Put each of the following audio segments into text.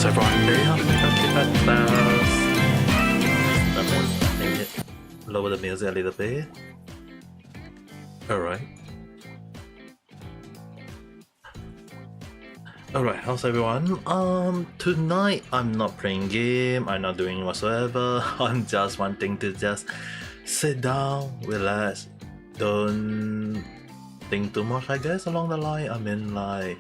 How's everyone doing? Lower the music a little bit. Alright. Alright, how's everyone? Tonight I'm not playing game, I'm not doing whatsoever. I'm just wanting to just sit down, relax, don't think too much, I guess, along the line. I mean, like,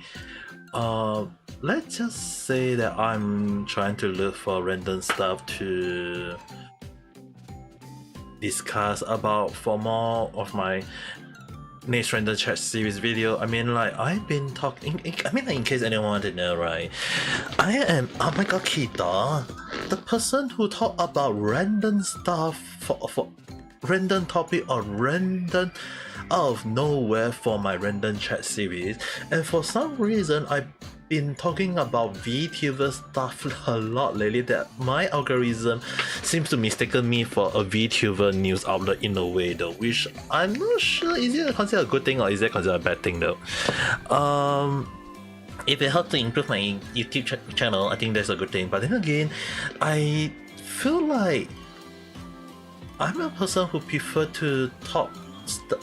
let's just say that I'm trying to look for random stuff to discuss about for more of my next random chat series video. I mean, like, I've been talking, I mean, like, in case anyone want to know, right, I am Ame Gakita, the person who talk about random stuff for random topic or random out of nowhere for my random chat series. And for some reason I've been talking about VTuber stuff a lot lately, that my algorithm seems to mistaken me for a VTuber news outlet in a way though, which I'm not sure, is it considered a good thing or is it considered a bad thing though. If it helps to improve my YouTube channel, I think that's a good thing. But then again, I feel like I'm a person who prefer to talk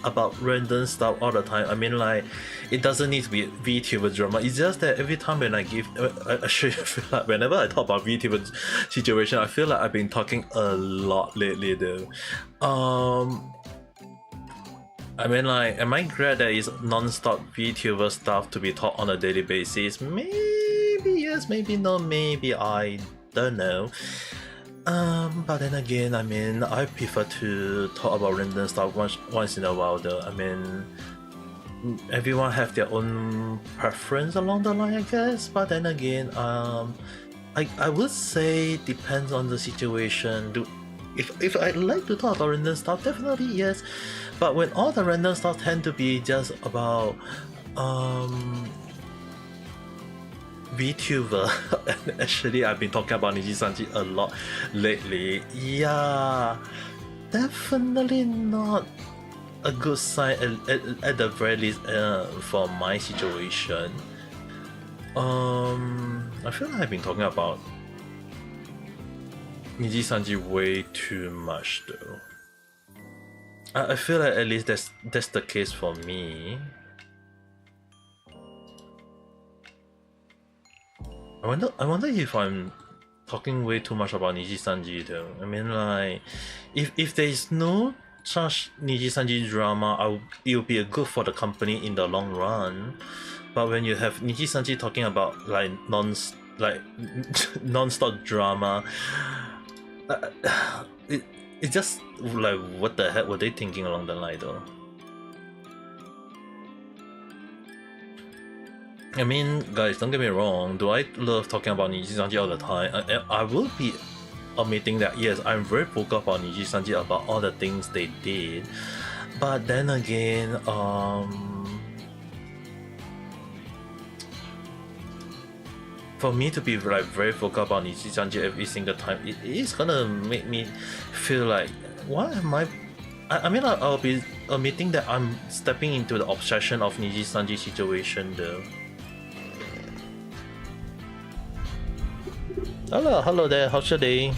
about random stuff all the time. I mean, like, it doesn't need to be VTuber drama. It's just that every time when I actually feel like whenever I talk about VTuber situation, I feel like I've been talking a lot lately though. I mean, like, am I glad there is non-stop VTuber stuff to be taught on a daily basis? Maybe yes, maybe no, maybe I don't know. But then again, I mean, I prefer to talk about random stuff once in a while though. I mean, everyone have their own preference along the line, I guess. But then again, I would say depends on the situation. If I like to talk about random stuff, definitely yes. But when all the random stuff tend to be just about VTuber, and actually I've been talking about Niji-sanji a lot lately. Yeah, definitely not a good sign at the very least for my situation. I feel like I've been talking about Niji-sanji way too much though. I feel like at least that's the case for me. I wonder if I'm talking way too much about Niji-sanji though. I mean, like, if there is no such Niji-sanji drama, it'll be good for the company in the long run. But when you have Niji-sanji talking about like non-stop drama, it's just like, what the heck were they thinking along the line though? I mean, guys, don't get me wrong, do I love talking about Niji-sanji all the time? I will be admitting that yes, I'm very vocal about Niji-sanji about all the things they did. But then again, for me to be like very vocal about Niji-sanji every single time, it is gonna make me feel like, why am I mean, I'll be admitting that I'm stepping into the obsession of Niji-sanji situation though. Hello there, how's your day?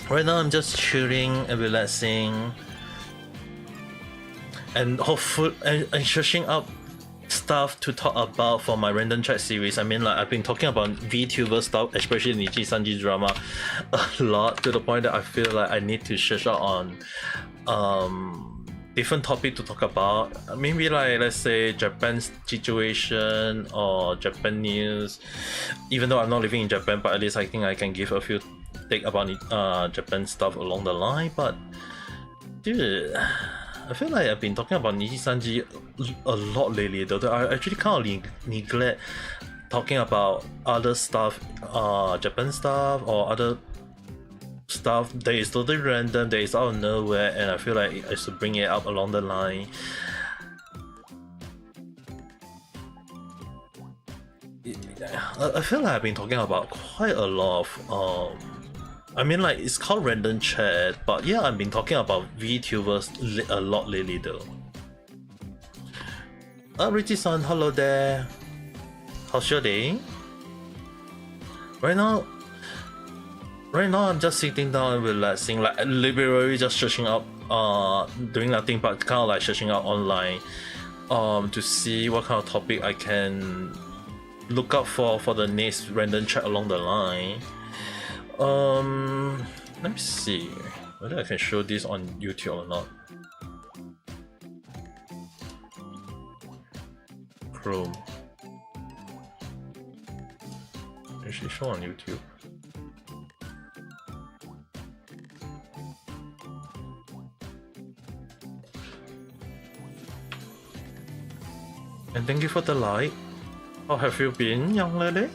Right now I'm just chilling and relaxing and hopeful and searching up stuff to talk about for my random chat series. I mean, like, I've been talking about VTuber stuff, especially Niji-sanji drama, a lot, to the point that I feel like I need to search out on different topic to talk about. Maybe like, let's say Japan's situation or Japan news. Even though I'm not living in Japan, but at least I think I can give a few take about Japan stuff along the line. But dude, I feel like I've been talking about Niji-sanji a lot lately though. I actually kind of neglect talking about other stuff, Japan stuff or other stuff that is totally random, that is out of nowhere, and I feel like I should bring it up along the line. I feel like I've been talking about quite a lot of I mean, like, it's called random chat, but yeah, I've been talking about VTubers a lot lately though. Richie-san, hello there. How's your day? Right now I'm just sitting down and relaxing, like literally just searching up, doing nothing but kind of like searching out online, to see what kind of topic I can look up for the next random chat along the line. Let me see whether I can show this on YouTube or not. Chrome. Actually show on YouTube. And thank you for the like. How have you been, young lady?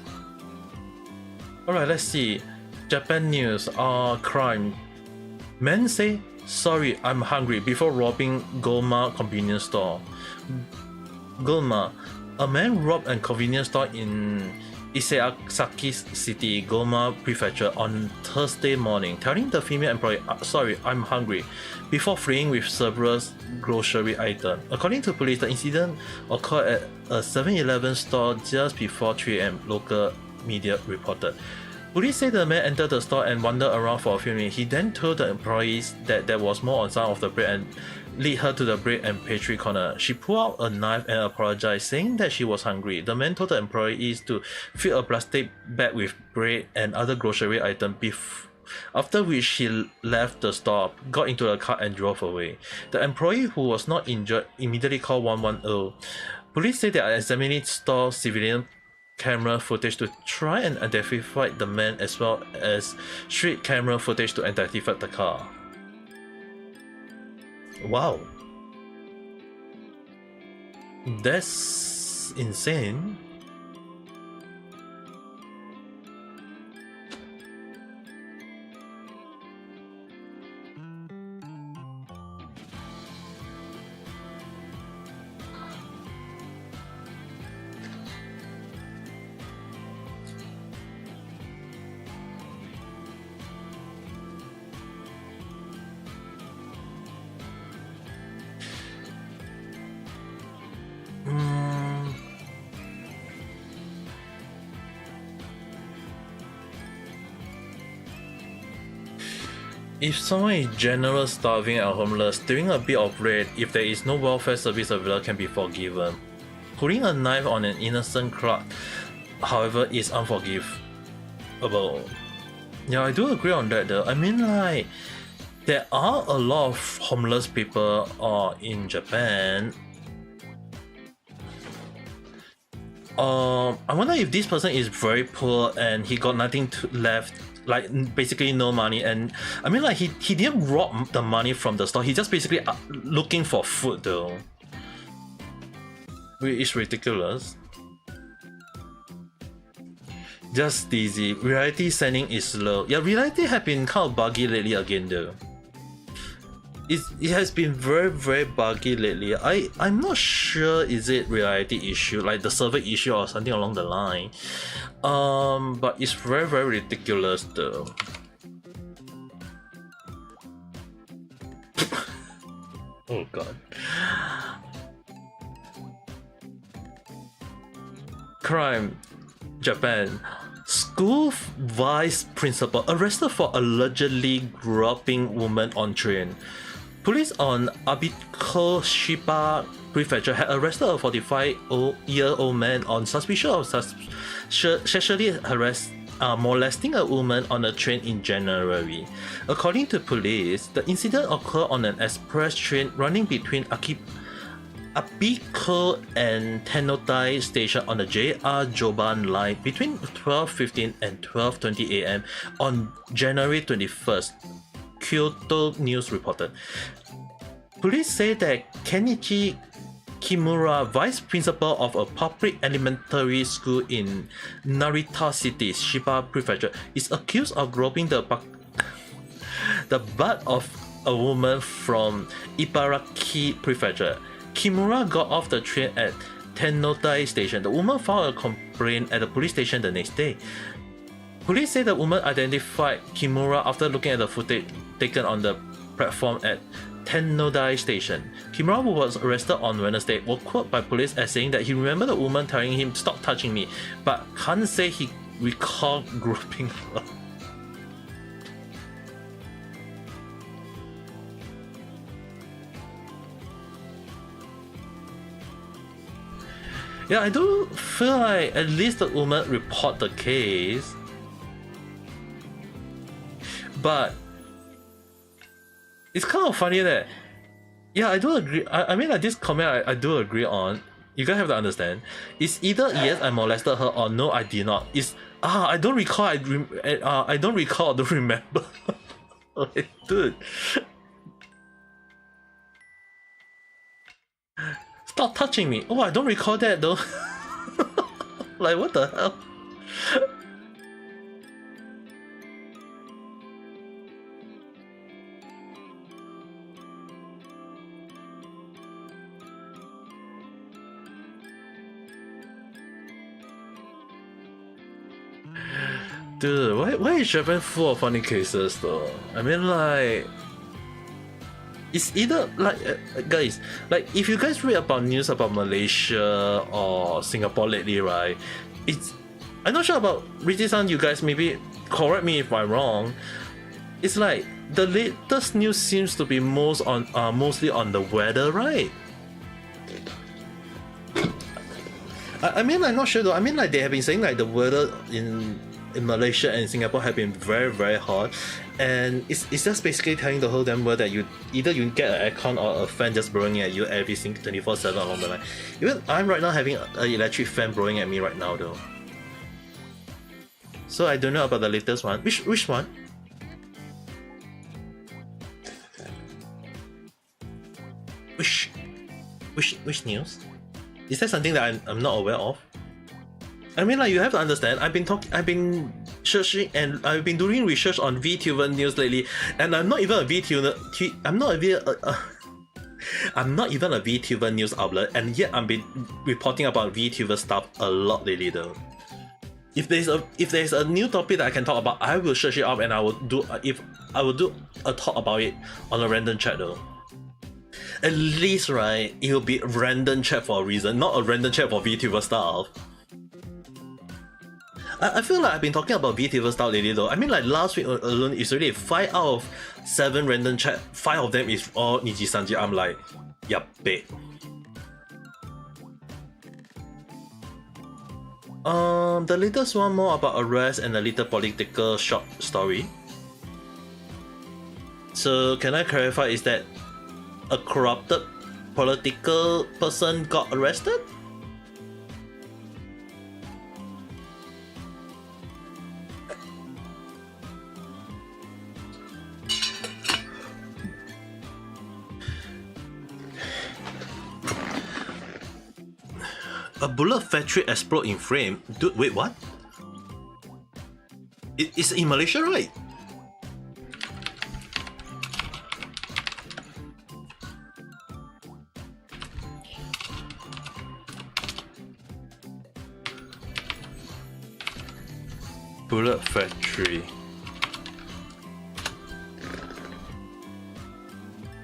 Alright, let's see. Japan news. Crime. Men say, sorry, I'm hungry before robbing Goma convenience store. Goma. A man robbed a convenience store in Isesaki City, Goma Prefecture on Thursday morning, telling the female employee, sorry, I'm hungry, before fleeing with several grocery items. According to police, the incident occurred at a 7-Eleven store just before 3 am, local media reported. Police say the man entered the store and wandered around for a few minutes. He then told the employees that there was more on some of the bread and lead her to the bread and pastry corner. She pulled out a knife and apologized, saying that she was hungry. The man told the employees to fill a plastic bag with bread and other grocery items, after which he left the store, got into a car and drove away. The employee, who was not injured, immediately called 110. Police say they are examining store civilian camera footage to try and identify the man, as well as street camera footage to identify the car. Wow, that's insane. If someone is generally starving and homeless, stealing a bit of bread, if there is no welfare service available, can be forgiven. Putting a knife on an innocent clerk, however, is unforgivable. Yeah, I do agree on that though. I mean, like, there are a lot of homeless people in Japan. I wonder if this person is very poor and he got nothing left, like basically no money. And I mean, like, he didn't rob the money from the store, he just basically looking for food though, which is ridiculous. Just easy. Reality sending is slow. Yeah, reality have been kind of buggy lately again though. It has been very buggy lately. I'm not sure is it reality issue, like the server issue or something along the line. But it's very ridiculous though. Oh god. Crime, Japan. School vice principal arrested for allegedly groping woman on train. Police on Abikoshiba Prefecture had arrested a 45-year-old man on suspicion of sexually molesting a woman on a train in January. According to police, the incident occurred on an express train running between Abiko and Tenotai Station on the JR Joban line between 12:15 and 12:20 am on January 21st, Kyodo News reported. Police say that Kenichi Kimura, vice principal of a public elementary school in Narita City, Shiba Prefecture, is accused of groping the butt of a woman from Ibaraki Prefecture. Kimura got off the train at Tenotai Station. The woman filed a complaint at the police station the next day. Police say the woman identified Kimura after looking at the footage taken on the platform at Tenodai Station. Kimura, who was arrested on Wednesday, was quoted by police as saying that he remembered the woman telling him stop touching me, but can't say he recalled groping her. Yeah, I do feel like at least the woman report the case, but it's kind of funny that, yeah, I do agree. I mean, like, this comment I do agree on. You guys have to understand. It's either yes, I molested her, or no, I did not. It's I don't recall. I don't recall. I don't remember. Like, dude, stop touching me. Oh, I don't recall that though. Like, what the hell? Dude, why is Japan full of funny cases though? I mean, like, it's either like guys, like, if you guys read about news about Malaysia or Singapore lately, right? I'm not sure about Richie-san. You guys maybe correct me if I'm wrong. It's like the latest news seems to be mostly on the weather, right? I mean, I'm not sure though. I mean, like, they have been saying like the weather in Malaysia and Singapore have been very, very hot, and it's just basically telling the whole damn world that you get an aircon or a fan just blowing at you every single 24/7 along the line. Even I'm right now having an electric fan blowing at me right now though. So I don't know about the latest one. Which one? Which news? Is that something that I'm not aware of? I mean, like, you have to understand, I've been searching and I've been doing research on Vtuber news lately, and I'm not even a Vtuber. I'm not even a Vtuber news outlet, and yet I've been reporting about Vtuber stuff a lot lately though. If there's a new topic that I can talk about, I will search it up and I will do a talk about it on a random chat though. At least, right, it will be a random chat for a reason, not a random chat for Vtuber stuff. I feel like I've been talking about Vtuber stuff lately though. I mean, like, last week alone, it's already 5 out of 7 random chat. 5 of them is all Niji Sanji. I'm like, yup, babe. The latest one more about arrest and a little political short story. So can I clarify, is that a corrupted political person got arrested? A bullet factory explode in frame. Dude, wait, what? It's in Malaysia, right? Bullet factory.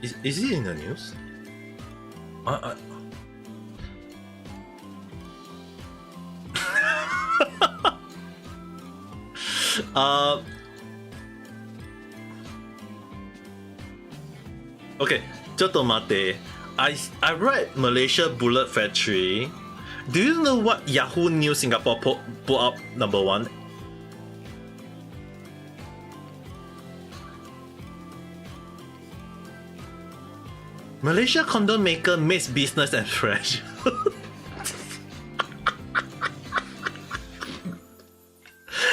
Is it in the news? Okay, ちょっと待って。I read Malaysia Bullet Factory. Do you know what Yahoo News Singapore put up number 1? Malaysia condom maker makes business and fresh.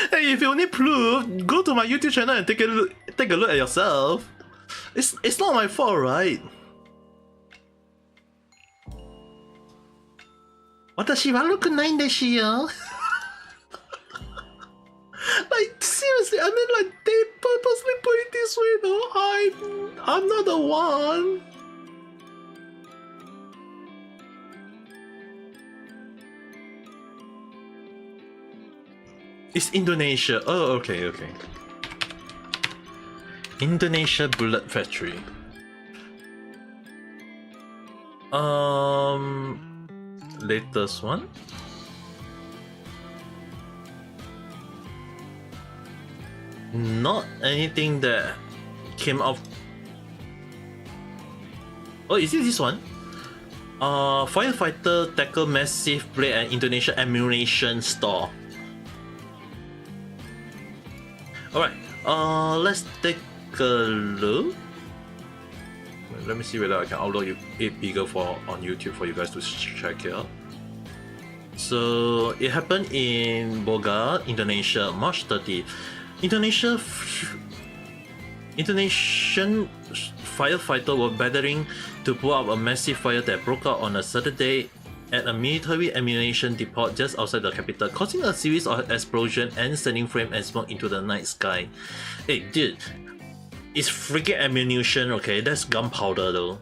Hey, if you need proof, go to my YouTube channel and take a look at yourself. It's not my fault, right? 私悪くないんですよ. Like, seriously, I mean, like, they purposely put it this way though. I'm not the one. It's Indonesia. Oh, okay. Indonesia Bullet Factory. Latest one. Not anything that came out. Oh, is it this one? Firefighter tackle massive blade and Indonesia ammunition store. Alright, let's take a look. Let me see whether I can upload it bigger on YouTube for you guys to check it out. So it happened in Boga, Indonesia, March 30. Indonesian firefighter were battering to put out a massive fire that broke out on a Saturday at a military ammunition depot just outside the capital, causing a series of explosions and sending flame and smoke into the night sky. Hey dude, it's freaking ammunition, okay? That's gunpowder though.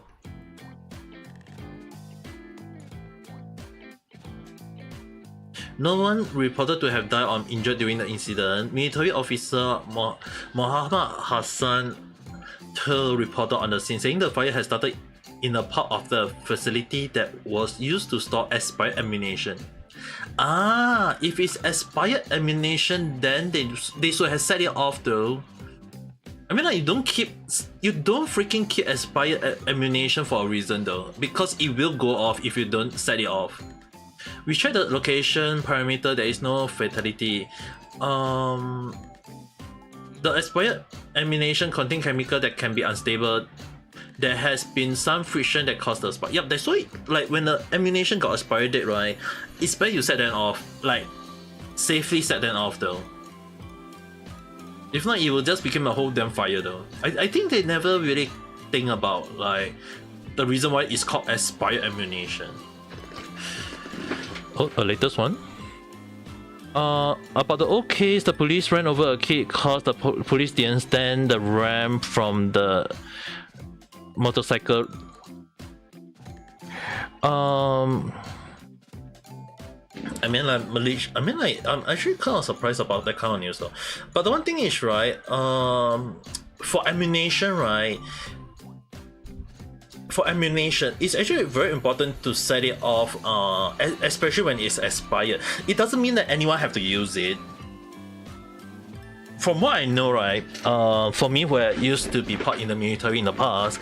No one reported to have died or injured during the incident. Military officer Muhammad Hassan reported on the scene, saying the fire had started in a part of the facility that was used to store expired ammunition. Ah, if it's expired ammunition, then they should have set it off though. I mean, like, you don't freaking keep expired ammunition for a reason though, because it will go off if you don't set it off. We checked the location parameter, there is no fatality. The expired ammunition contain chemical that can be unstable. There has been some friction that caused the spark. Yep, that's why, like, when the ammunition got expired date, right, it's better you set them off, like, safely set them off though. If not, it will just become a whole damn fire though. I think they never really think about, like, the reason why it's called expired ammunition. Oh, a latest one. About the old case, the police ran over a kid cause the police didn't stand the ramp from the motorcycle. I mean, like, Malaysia. I mean, like, I'm actually kind of surprised about that kind of news though. But the one thing is, right, for ammunition, right, it's actually very important to set it off, especially when it's expired. It doesn't mean that anyone have to use it. From what I know, right, for me, where I used to be part in the military in the past,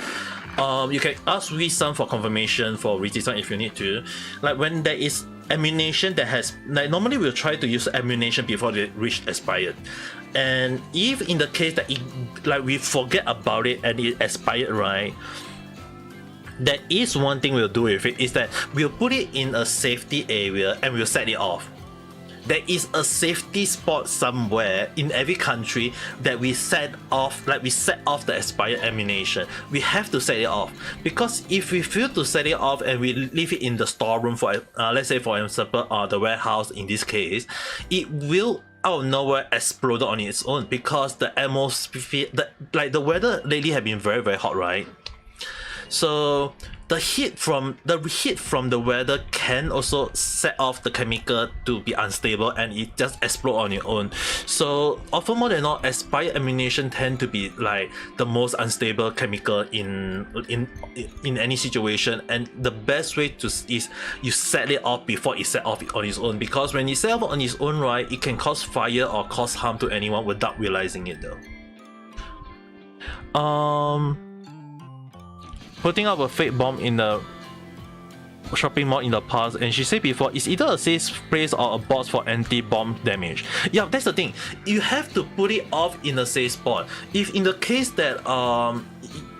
you can ask Wee-san for confirmation for Rishi-san if you need to. Like, when there is ammunition that has, like, normally we'll try to use ammunition before they reach expired. And if in the case that we forget about it and it expired, right, there is one thing we'll do with it, is that we'll put it in a safety area and we'll set it off. There is a safety spot somewhere in every country that we set off, like we set off the expired ammunition. We have to set it off, because if we fail to set it off and we leave it in the storeroom for, let's say for example, the warehouse in this case, it will out of nowhere explode on its own, because the atmosphere, the weather lately have been very, very hot, right? So the heat from the weather can also set off the chemical to be unstable and it just explode on your own. So often more than not, expired ammunition tend to be like the most unstable chemical in any situation, and the best way is you set it off before it set off on its own, because when it set off on its own, right, it can cause fire or cause harm to anyone without realizing it though. Putting up a fake bomb in the shopping mall in the past, and she said before, it's either a safe place or a box for anti-bomb damage. Yeah, that's the thing. You have to put it off in a safe spot. If in the case that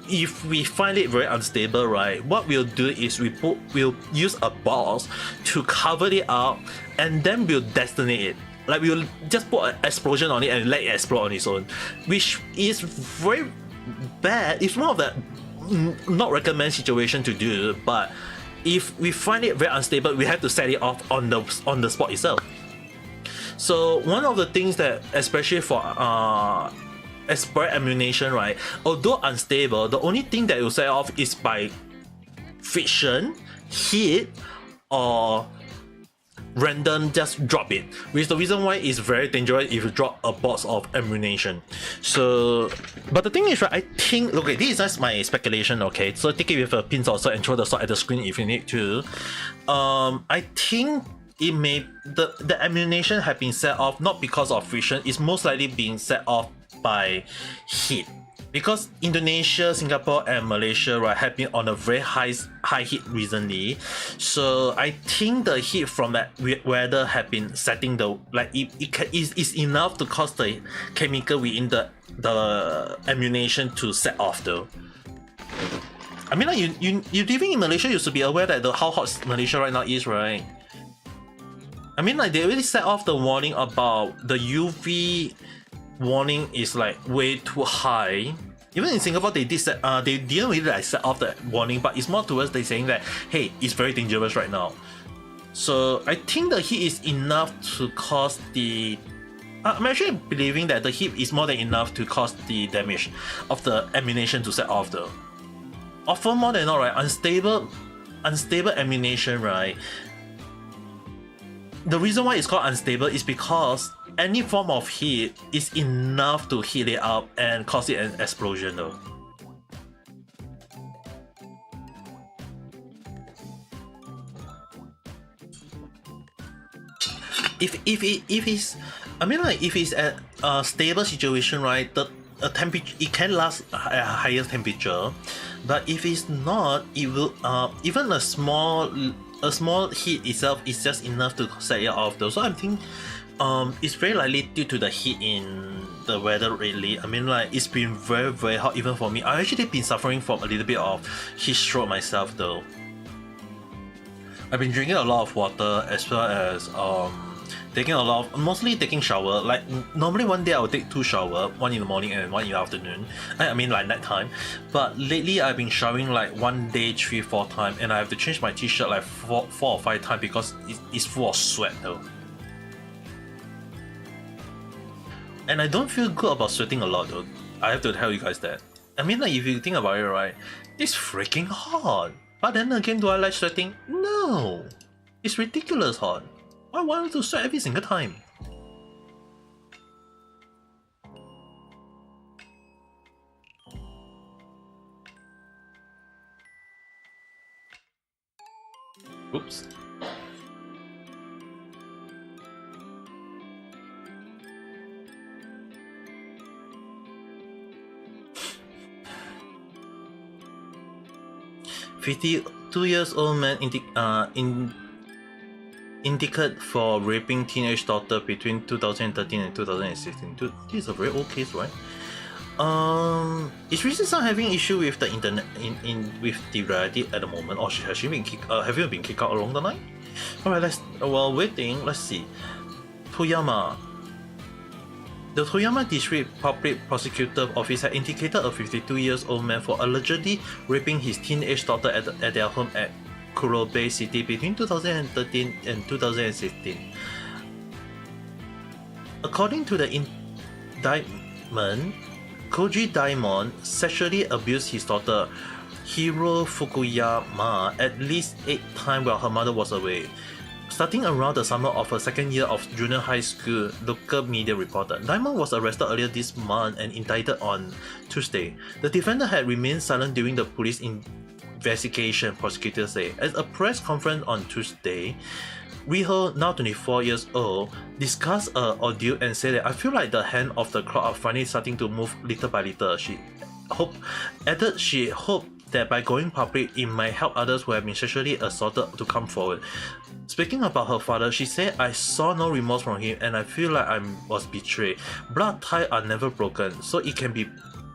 if we find it very unstable, right, what we'll do is we'll use a box to cover it up, and then we'll detonate it. Like, we'll just put an explosion on it and let it explode on its own, which is very bad. It's one of the not recommend situation to do, but if we find it very unstable, we have to set it off on the spot itself. So one of the things that, especially for expired ammunition, right, although unstable, the only thing that will set off is by friction, heat, or random, just drop it. Which the reason why it's very dangerous if you drop a box of ammunition. So, but the thing is, right, I think, okay, this is just my speculation, okay? So take it with a pinch of salt and throw the salt at the screen if you need to. I think it may, the ammunition have been set off not because of friction, it's most likely being set off by heat. Because Indonesia, Singapore, and Malaysia, right, have been on a very high heat recently, so I think the heat from that weather have been setting the, like, it's enough to cause the chemical within the ammunition to set off though. I mean, like, you living in Malaysia, you should be aware that how hot Malaysia right now is, right? I mean, like, they already set off the warning about the UV warning is like way too high. Even in Singapore, they did set, they didn't really like set off the warning, but it's more towards they saying that, hey, it's very dangerous right now. So I think the heat is enough to cause the, I'm actually believing that the heat is more than enough to cause the damage of the ammunition to set off though. Often more than not, right, unstable ammunition, right, the reason why it's called unstable is because any form of heat is enough to heat it up and cause it an explosion though. If it's, I mean, like, if it's at a stable situation, right, the temperature, it can last at a higher temperature, but if it's not, it will even a small heat itself is just enough to set it off though. So I'm thinking it's very likely due to the heat in the weather lately. I mean, like, it's been very, very hot even for me. I've actually been suffering from a little bit of heat stroke myself though. I've been drinking a lot of water as well as mostly taking shower. Like, normally one day I would take 2 showers, one in the morning and one in the afternoon. I mean, like, night time. But lately I've been showering like one day 3-4 times, and I have to change my t-shirt like 4 or 5 times because it's full of sweat though. And I don't feel good about sweating a lot though. I have to tell you guys that. I mean, like, if you think about it, right, it's freaking hot. But then again, do I like sweating? No! It's ridiculous hot. Why want to sweat every single time? Oops. "52-year-old man indicted for raping teenage daughter between 2013 and 2016. Dude, this is a very old case, right? Is Risa having issue with the internet with the reality at the moment, or has she been have you been kicked out along the line? Alright, while waiting, let's see. Toyama. The Toyama District Public Prosecutor Office had indicated a 52-year-old man for allegedly raping his teenage daughter at their home at Kurobe City between 2013 and 2016. According to the indictment, Koji Daimon sexually abused his daughter Hiro Fukuyama at least 8 times while her mother was away. Starting around the summer of her second year of junior high school, local media reported. Diamond was arrested earlier this month and indicted on Tuesday. The defendant had remained silent during the police investigation, prosecutors say. At a press conference on Tuesday, Riho, now 24 years old, discussed an audio and said that, "I feel like the hand of the crowd are finally starting to move little by little." She hoped that by going public, it might help others who have been sexually assaulted to come forward. Speaking about her father, she said, "I saw no remorse from him and I feel like I was betrayed. Blood ties are never broken, so it can be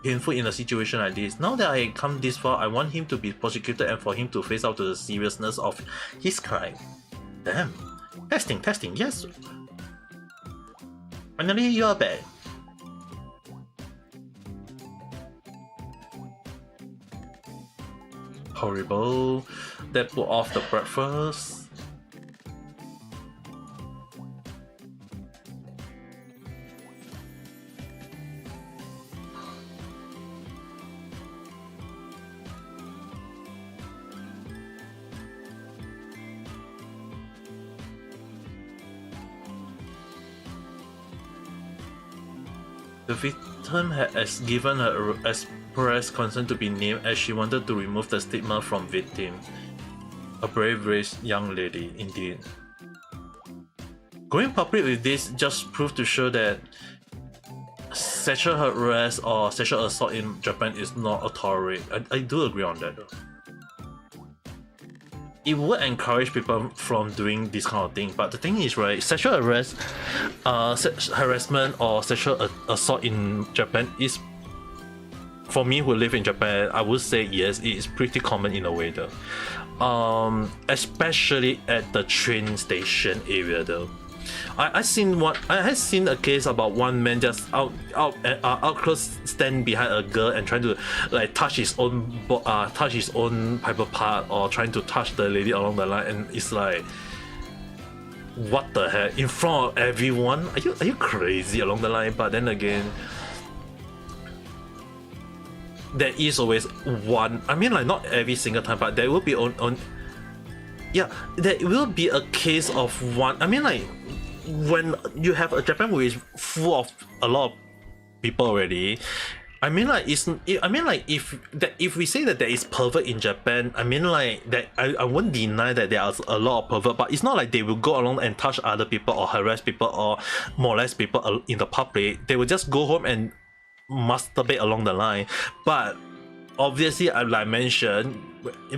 painful in a situation like this. Now that I come this far, I want him to be prosecuted and for him to face out to the seriousness of his crime." Damn. Testing, yes. Finally, you're back. Horrible. That put off the breakfast. The victim has given her express consent to be named as she wanted to remove the stigma from victim. A brave young lady, indeed. Going public with this just proved to show that sexual harassment or sexual assault in Japan is not a tolerate. I do agree on that though. It would encourage people from doing this kind of thing, but the thing is, right, sexual harassment or sexual assault in Japan is, for me who live in Japan, I would say yes, it is pretty common in a way though. Especially at the train station area though. I had seen a case about one man just out close stand behind a girl and trying to like touch his own private part or trying to touch the lady along the line, and it's like, what the heck, in front of everyone? Are you crazy along the line? But then again, there is always one. I mean, like not every single time, but there will be there will be a case of one. I mean, like when you have a Japan who is full of a lot of people already. I mean, like if we say that there is pervert in Japan, I mean, like that I won't deny that there are a lot of pervert, but it's not like they will go along and touch other people or harass people or molest people in the public. They will just go home and masturbate along the line. But obviously, like I mentioned,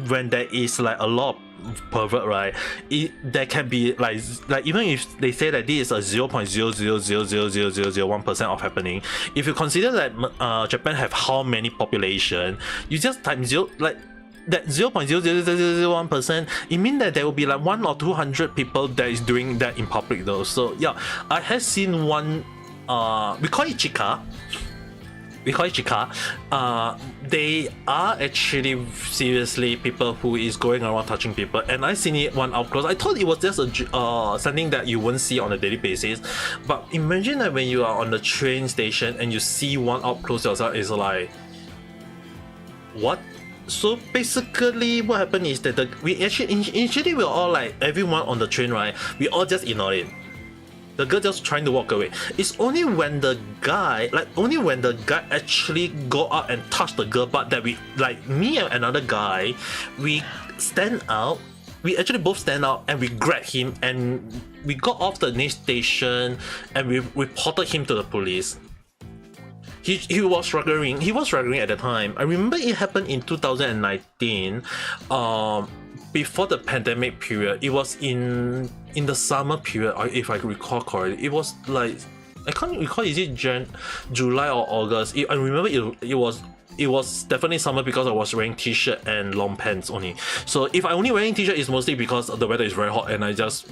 when there is like a lot of pervert, right, there can be like even if they say that this is a 0.0000001% of happening, if you consider that Japan have how many population, you just times zero, like that 0.00001%, it means that there will be like 100 or 200 people that is doing that in public though. So yeah, I have seen one, we call it chika. They are actually seriously people who is going around touching people, and I seen it one up close. I thought it was just something that you won't see on a daily basis, but imagine that when you are on the train station and you see one up close yourself, is like, what? So basically what happened is that we actually initially we were all like, everyone on the train, right, we all just ignore it. The girl just trying to walk away. It's only when the guy actually go out and touch the girl butt that we, like me and another guy, we stand out. We actually both stand out and we grab him and we got off the next station and we reported him to the police. He was struggling. He was struggling at the time. I remember it happened in 2019. Before the pandemic period, it was in the summer period, if I recall correctly. It was like, I can't recall, is it July or August? I remember it was definitely summer because I was wearing t-shirt and long pants only. So if I only wearing t-shirt, it's mostly because the weather is very hot and I just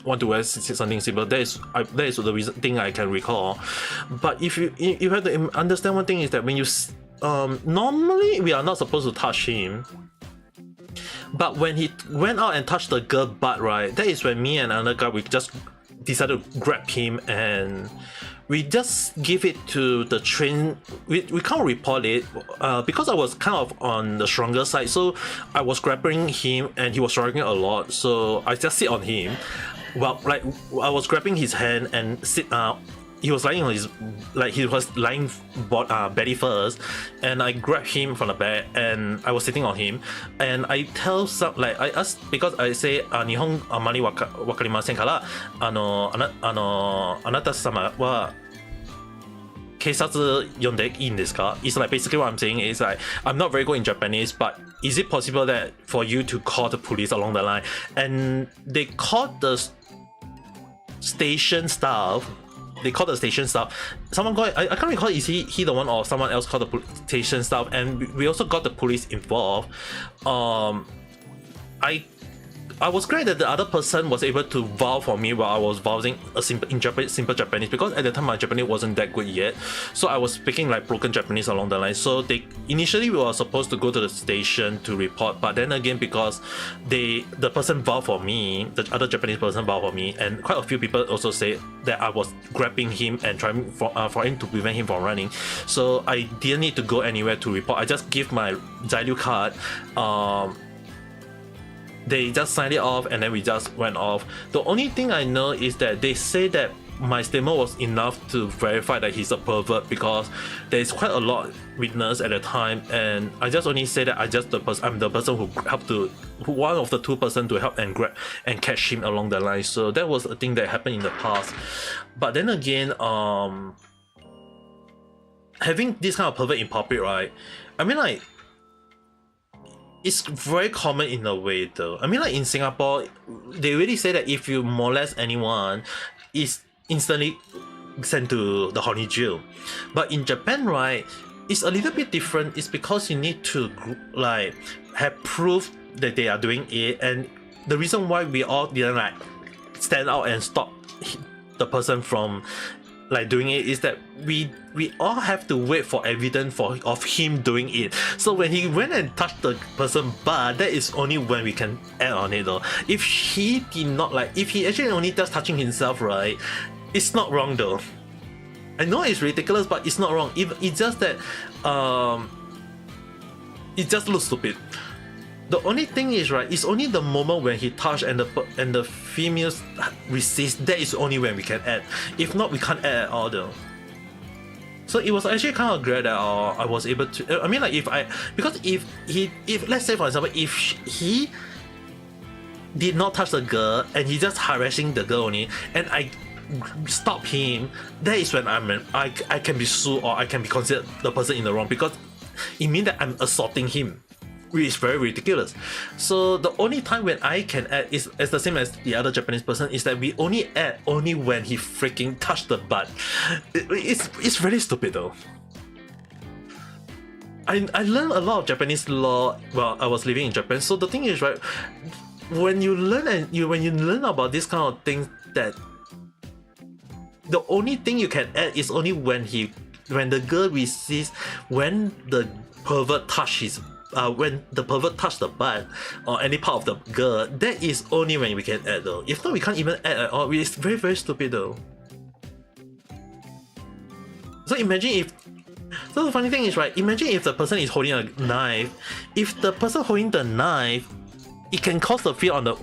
want to wear something simple. That is the thing I can recall. But if you have to understand one thing is that when you normally we are not supposed to touch him. But when he went out and touched the girl butt, right, that is when me and another guy, we just decided to grab him and we just give it to the train. We can't report it because I was kind of on the stronger side, so I was grabbing him and he was struggling a lot, so I just sit on him. Well, like I was grabbing his hand and he was lying on his, like he was lying belly first, and I grabbed him from the back and I was sitting on him, and I tell I asked, because I say 日本あまりわかりませんからあなた様は警察呼んでいいんですか? It's like basically what I'm saying is like, I'm not very good in Japanese, but is it possible that for you to call the police along the line? And they called the station staff. Someone called, I can't recall, is he the one or someone else called the station staff, and we also got the police involved. I was glad that the other person was able to vouch for me while I was vouching simple Japanese, because at the time my Japanese wasn't that good yet, so I was speaking like broken Japanese along the line. So initially we were supposed to go to the station to report, but then again, because the person vouched for me, the other Japanese person vouched for me, and quite a few people also say that I was grabbing him and trying for him to prevent him from running, so I didn't need to go anywhere to report. I just give my Zairyu card. They just signed it off and then we just went off. The only thing I know is that they say that my statement was enough to verify that he's a pervert, because there's quite a lot of witness at the time, and I just only say that I'm the person who helped to, one of the two person to help and grab and catch him along the line. So that was a thing that happened in the past. But then again, having this kind of pervert in public, right? I mean, like, it's very common in a way though. I mean, like in Singapore, they really say that if you molest anyone, it's instantly sent to the horny jail. But in Japan, right, it's a little bit different. It's because you need to like have proof that they are doing it, and the reason why we all didn't like stand out and stop the person from like doing it is that we all have to wait for evidence of him doing it. So when he went and touched the person butt, that is only when we can add on it though. If he did not, like, if he actually only just touching himself, right, it's not wrong though. I know it's ridiculous, but it's not wrong. It's just that it just looks stupid. The only thing is, right, it's only the moment when he touched and the females resist, that is only when we can add. If not, we can't add at all though. So it was actually kind of great that I was able to, I mean, like, because if let's say for example, if he did not touch the girl and he just harassing the girl only, and I stop him, that is when I can be sued, or I can be considered the person in the wrong, because it means that I'm assaulting him, which is very ridiculous. So the only time when I can add is the same as the other Japanese person, is that we only add only when he freaking touched the butt. It's really stupid though. I learned a lot of Japanese law while I was living in Japan. So the thing is, right, when you learn about this kind of things, that the only thing you can add is only when the girl receives, when the pervert touches when the pervert touched the butt or any part of the girl, that is only when we can add though. If not, we can't even add at all. It's very, very stupid though. So imagine if, so the funny thing is, right, imagine if the person is holding a knife. If the person holding the knife, it can cause the fear on the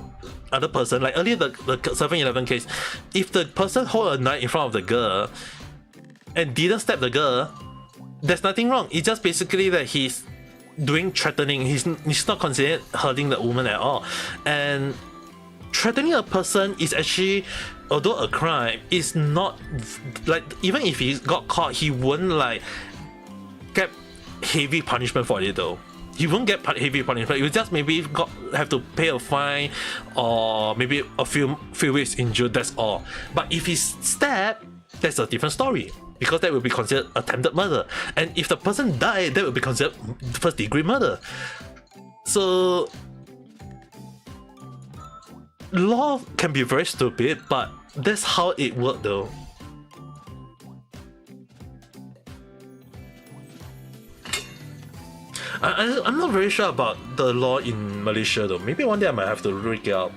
other person. Like earlier, the 7-11 case, if the person hold a knife in front of the girl and didn't stab the girl, there's nothing wrong. It's just basically that he's doing threatening. He's not considered hurting the woman at all. And threatening a person is actually, although a crime, is not like, even if he got caught, he won't like get heavy punishment for it though. He won't get heavy punishment. You just maybe have to pay a fine, or maybe a few weeks in jail. That's all. But if he's stabbed, that's a different story, because that will be considered attempted murder. And if the person died, that will be considered first-degree murder. So law can be very stupid, but that's how it works though. I'm not very sure about the law in Malaysia though. Maybe one day I might have to look it up.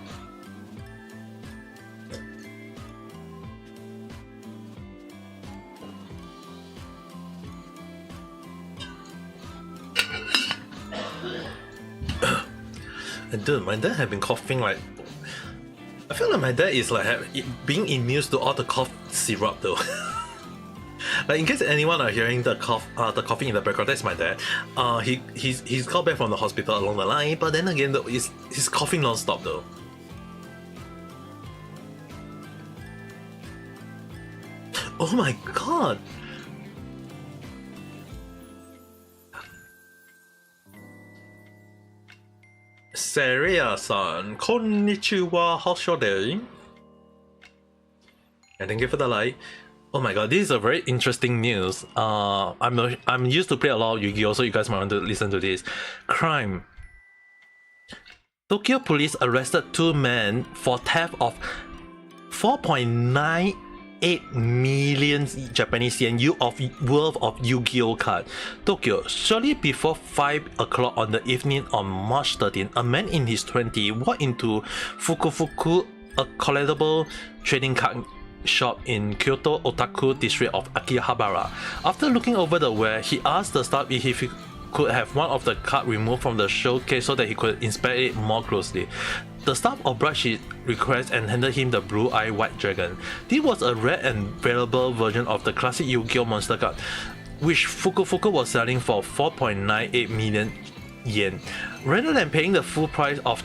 And dude, my dad had been coughing like, I feel like my dad is like being immune to all the cough syrup though. Like in case anyone are hearing the coughing in the background, that's my dad. He's called back from the hospital along the line, but then again, he's coughing non-stop though. Oh my god! Seria-san, konnichiwa, how's your day? And thank you for the like. Oh my god, this is a very interesting news. I'm used to play a lot of Yu-Gi-Oh, so you guys might want to listen to this. Crime. Tokyo police arrested 2 men for theft of 4.98 million Japanese yen worth of Yu-Gi-Oh card. Tokyo. Shortly before 5 o'clock on the evening on March 13, a man in his 20s walked into Fukufuku, a collectible trading card shop in Kyoto Otaku district of Akihabara. After looking over the ware, he asked the staff if he could have one of the cards removed from the showcase so that he could inspect it more closely. The staff obliged his request and handed him the Blue-Eye White Dragon. This was a rare and valuable version of the classic Yu-Gi-Oh! Monster card, which Fuku was selling for 4.98 million yen. Rather than paying the full price of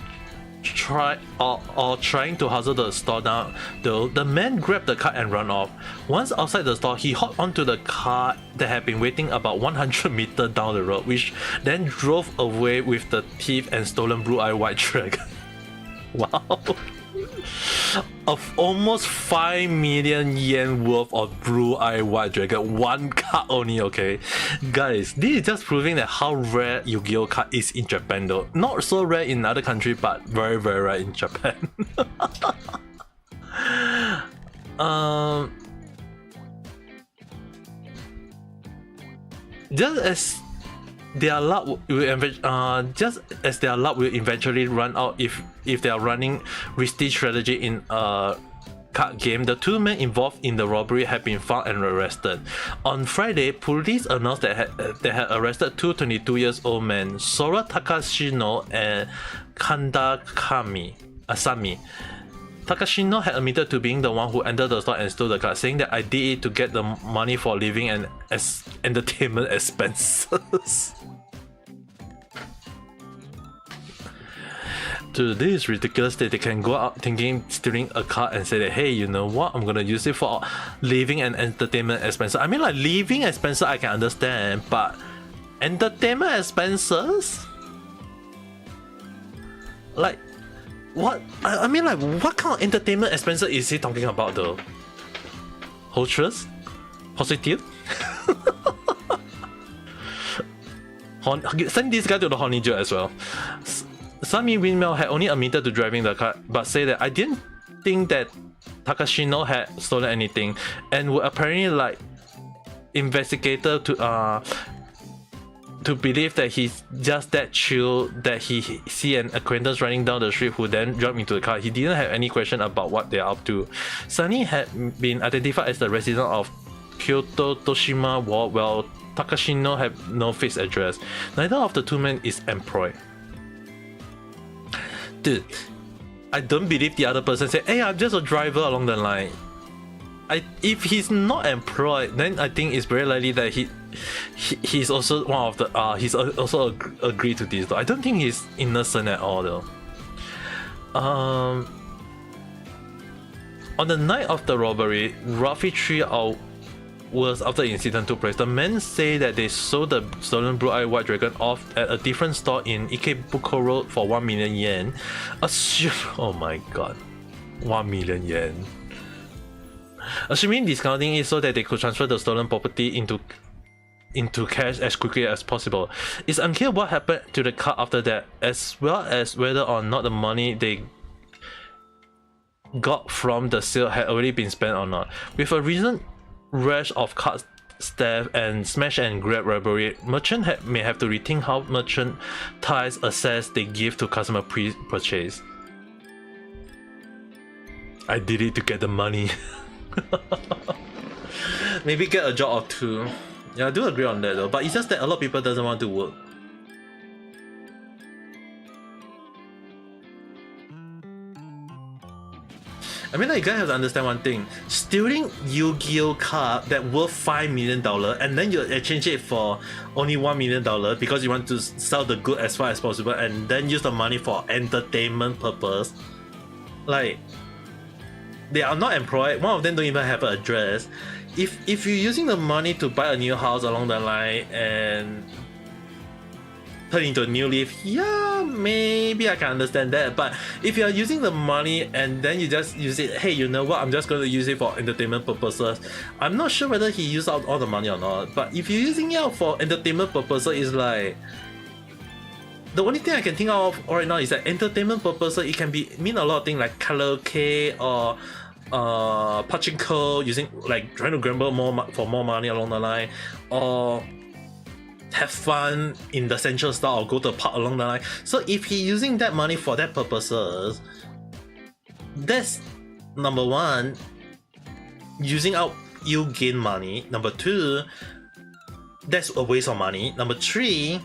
trying to hustle the store down, though, the man grabbed the card and ran off. Once outside the store, he hopped onto the car that had been waiting about 100 meters down the road, which then drove away with the thief and stolen Blue-Eye White Dragon. Wow. Of almost 5 million yen worth of Blue-Eye White Dragon, one card only, okay? Guys, this is just proving that how rare Yu-Gi-Oh! Card is in Japan though. Not so rare in other countries, but very rare in Japan. Just as their luck will eventually run out if they are running risky strategy in a card game, the two men involved in the robbery have been found and arrested. On Friday, police announced that they had arrested two 22-year-old men, Sora Takashino and Kanda Asami. Takashino had admitted to being the one who entered the store and stole the card, saying that I did it to get the money for living and entertainment expenses. Dude, this is ridiculous that they can go out thinking stealing a card and say that, hey, you know what, I'm gonna use it for living and entertainment expenses. I mean, like, living expenses I can understand, but entertainment expenses? Like, what? I mean, like, what kind of entertainment expenses is he talking about though? Holtress? Positive? Send this guy to the honey jail as well. Sami Windmill had only admitted to driving the car, but said that I didn't think that Takashino had stolen anything, and would apparently like investigator to believe that he's just that chill that he see an acquaintance running down the street who then jumped into the car. He didn't have any question about what they're up to. Sunny had been identified as the resident of Kyoto Toshima Ward, while Takashino had no fixed address. Neither of the two men is employed. Dude, I don't believe the other person said, hey, I'm just a driver along the line. If he's not employed, then I think it's very likely that he's also one of the he's also agreed to this though. I don't think he's innocent at all though. On the night of the robbery, roughly 3 hours after the incident took place, the men say that they sold the stolen Blue-Eye White Dragon off at a different store in Ikebukuro Road for 1 million yen. Oh my god, 1 million yen. Assuming discounting it so that they could transfer the stolen property into cash as quickly as possible. It's unclear what happened to the car after that, as well as whether or not the money they got from the sale had already been spent or not. With a recent rash of card theft and smash and grab robbery, merchants may have to rethink how merchandise access they give to customer pre-purchase. I did it to get the money. Maybe get a job or two. Yeah, I do agree on that though, but it's just that a lot of people doesn't want to work. I mean, like, you guys have to understand one thing. Stealing Yu-Gi-Oh! Card that worth $5 million and then you exchange it for only $1 million because you want to sell the good as far as possible and then use the money for entertainment purpose. Like, they are not employed. One of them don't even have an address. If you're using the money to buy a new house along the line and turn into a new leaf, yeah, maybe I can understand that. But if you're using the money and then you just use it, hey, you know what, I'm just going to use it for entertainment purposes, I'm not sure whether he used out all the money or not. But if you're using it for entertainment purposes, it's like, the only thing I can think of right now is that entertainment purposes, it can mean a lot of things like karaoke or pachinko, using like trying to gamble for more money along the line, or have fun in the central store or go to a park along the line. So if he's using that money for that purposes, that's number one, using out you gain money. Number two, that's a waste of money. Number three,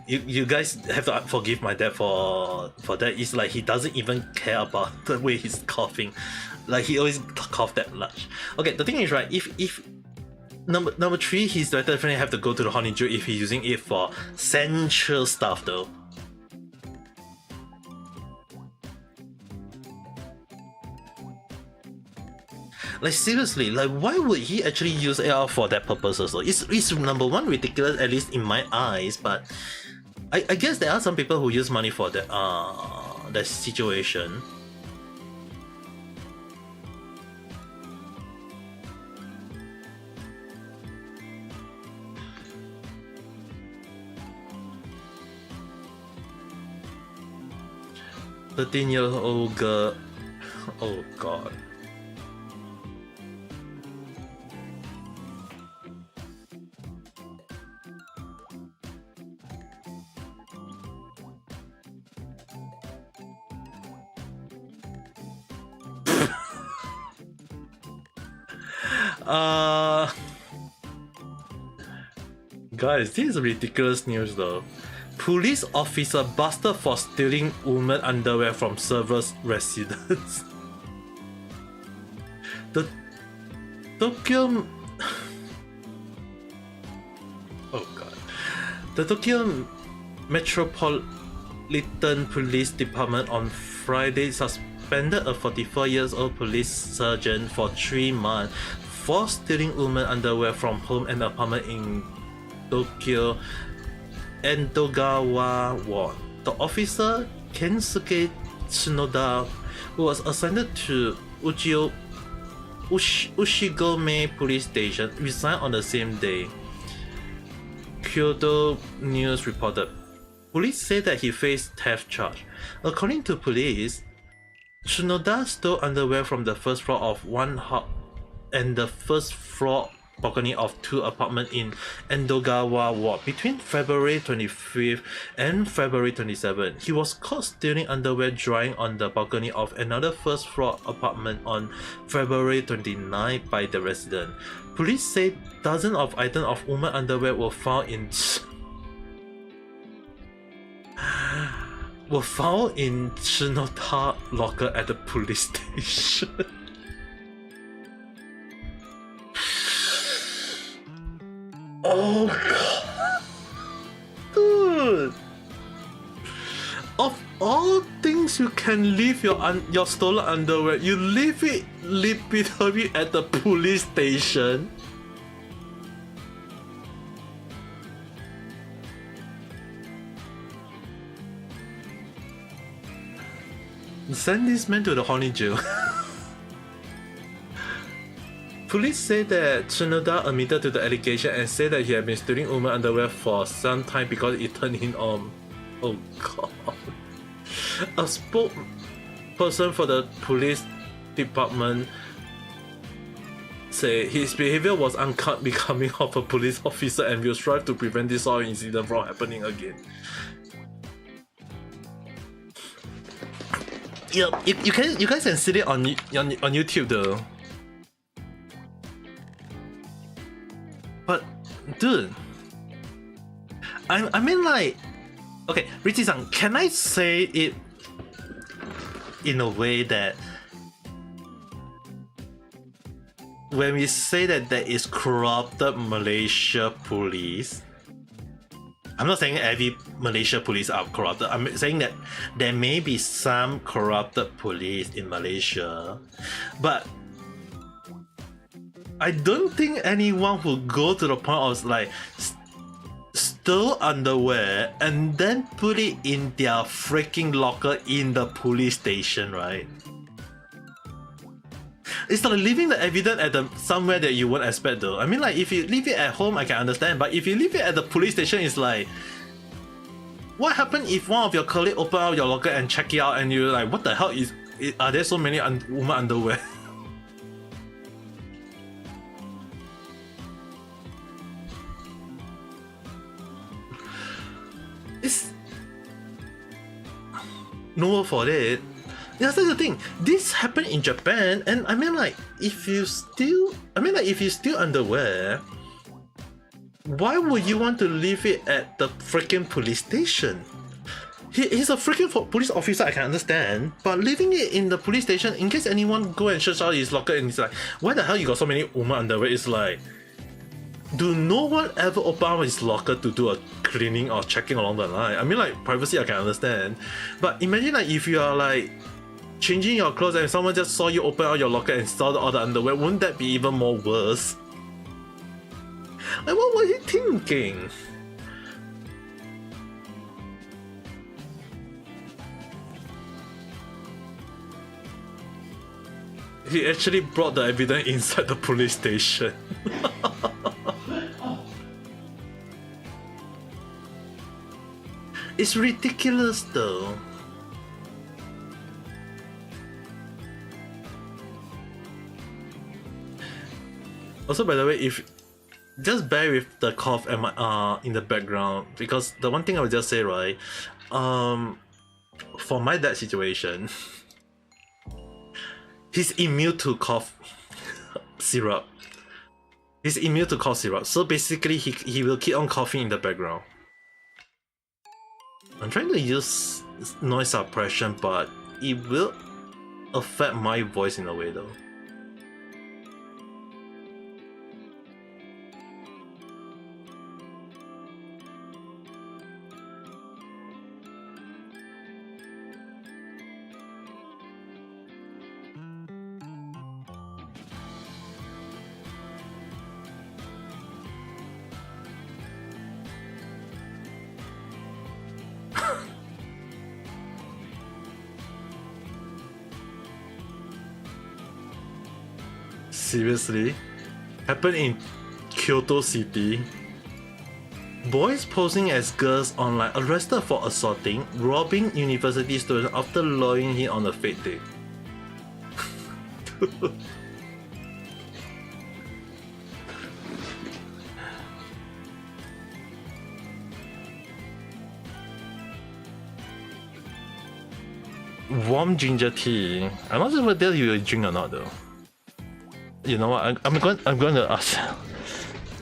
you guys have to forgive my dad for that. It's like he doesn't even care about the way he's coughing, like he always cough that much. Okay, the thing is, right, if number three, he's definitely have to go to the honeydew if he's using it for sensual stuff though. Like seriously, like why would he actually use AR for that purpose also? It's number one ridiculous, at least in my eyes, but I guess there are some people who use money for that situation. "13-year-old girl," oh god. Guys, this is ridiculous news though. Police officer busted for stealing woman underwear from server's residence. The Tokyo... oh god. The Tokyo Metropolitan Police Department on Friday suspended a 44-year-old police sergeant for 3 months for stealing woman underwear from home and apartment in Tokyo Edogawa Ward. The officer, Kensuke Tsunoda, who was assigned to Ushigome Police Station, resigned on the same day. Kyoto News reported. Police said that he faced theft charge. According to police, Tsunoda stole underwear from the first floor of one house and the first floor balcony of 2 apartments in Edogawa Ward between February 25th and February 27th. He was caught stealing underwear drying on the balcony of another first floor apartment on February 29th by the resident. Police say dozens of items of women's underwear were found in Tsunoda's locker at the police station. Oh god, dude! Of all things you can leave your stolen underwear, you leave it literally at the police station. Send this man to the honey jail. Police say that Tsunoda admitted to the allegation and said that he had been stealing women's underwear for some time because it turned him on. Oh god. A spokesperson for the police department said his behavior was unbecoming of a police officer and will strive to prevent this sort of incident from happening again. Yeah, you guys can see it on YouTube though. But dude, I mean like, okay, Richie-san, can I say it in a way that when we say that there is corrupted Malaysia police, I'm not saying every Malaysia police are corrupted. I'm saying that there may be some corrupted police in Malaysia, but I don't think anyone will go to the point of like steal underwear and then put it in their freaking locker in the police station, right? It's like leaving the evidence at somewhere that you won't expect though. I mean like if you leave it at home I can understand, but if you leave it at the police station, it's like, what happened if one of your colleagues open out your locker and check it out and you're like, what the hell are there so many women underwear? It's no word for it. That's the thing. This happened in Japan, and I mean like if you steal underwear, Why would you want to leave it at the freaking police station? He's a freaking police officer, I can understand, but leaving it in the police station in case anyone go and search out his locker and he's like, why the hell you got so many woman underwear? It's like, do no one ever open up his locker to do a cleaning or checking along the line? I mean, like, privacy I can understand, but imagine like if you are like changing your clothes and someone just saw you open out your locker and saw all the underwear, wouldn't that be even more worse? Like, what was he thinking? He actually brought the evidence inside the police station. It's ridiculous though. Also, by the way, if just bear with the cough and my in the background, because the one thing I would just say, right, for my dad situation, he's immune to cough syrup. He's immune to cough syrup, so basically he will keep on coughing in the background. I'm trying to use noise suppression, but it will affect my voice in a way though. Seriously? Happened in Kyoto City? Boys posing as girls online arrested for assaulting, robbing university student after luring him on a fake date. Warm ginger tea. I'm not sure whether you drink or not though. You know what? I'm going to ask.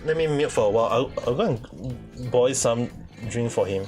Let me mute for a while. I'll go and boil some drink for him.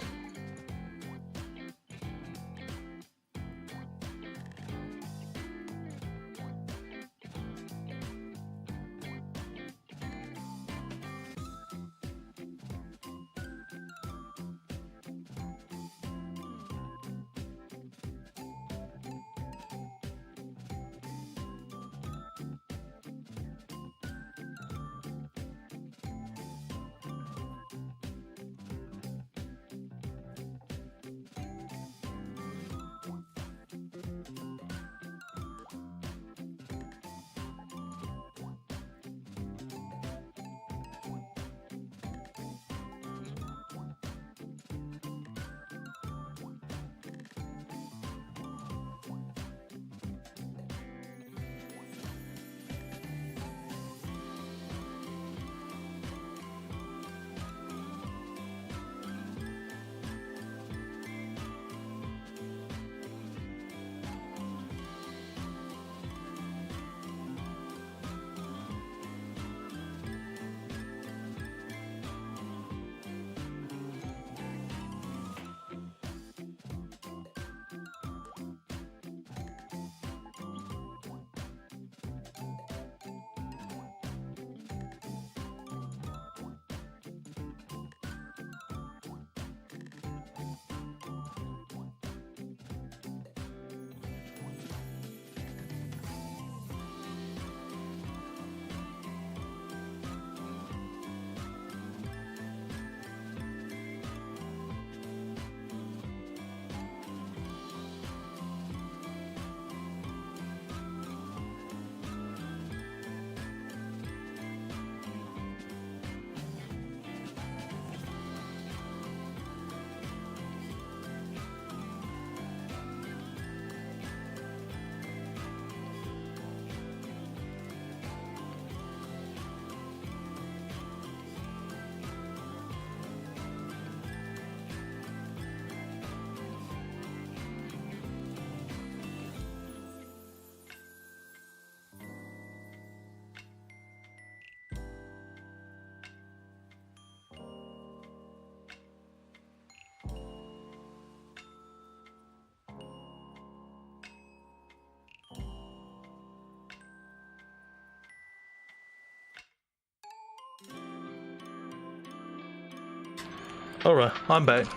Alright, I'm back.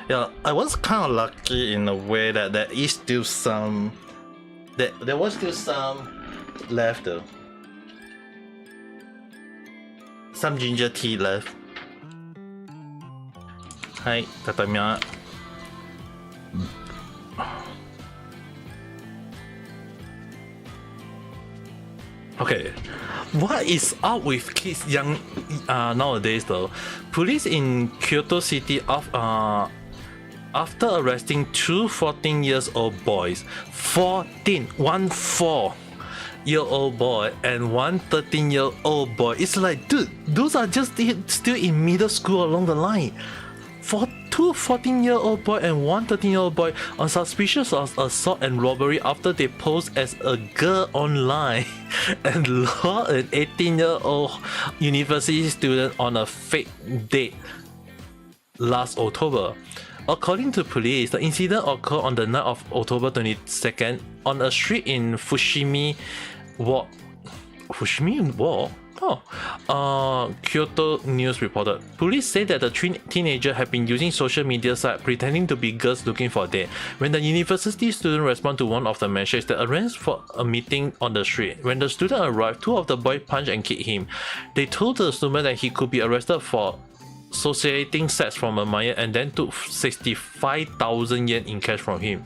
Yeah, I was kind of lucky in a way that there is still some... There was still some left though. Some ginger tea left. Hi, tatamiya. Okay, what is up with kids young nowadays though? Police in Kyoto City after arresting two 14-year-old boys, 1 4-year-old boy and one 13-year-old boy. It's like, dude, those are just still in middle school along the line. For two 14-year-old boy and one 13-year-old boy on suspicion of assault and robbery after they posed as a girl online and lured an 18-year-old university student on a fake date last October. According to police, the incident occurred on the night of October 22nd on a street in Fushimi Walk. Kyoto News reported. Police say that the teenager had been using social media sites pretending to be girls looking for a date. When the university student responded to one of the messages, they arranged for a meeting on the street. When the student arrived, two of the boys punched and kicked him. They told the student that he could be arrested for sociating sex from a minor and then took 65,000 yen in cash from him.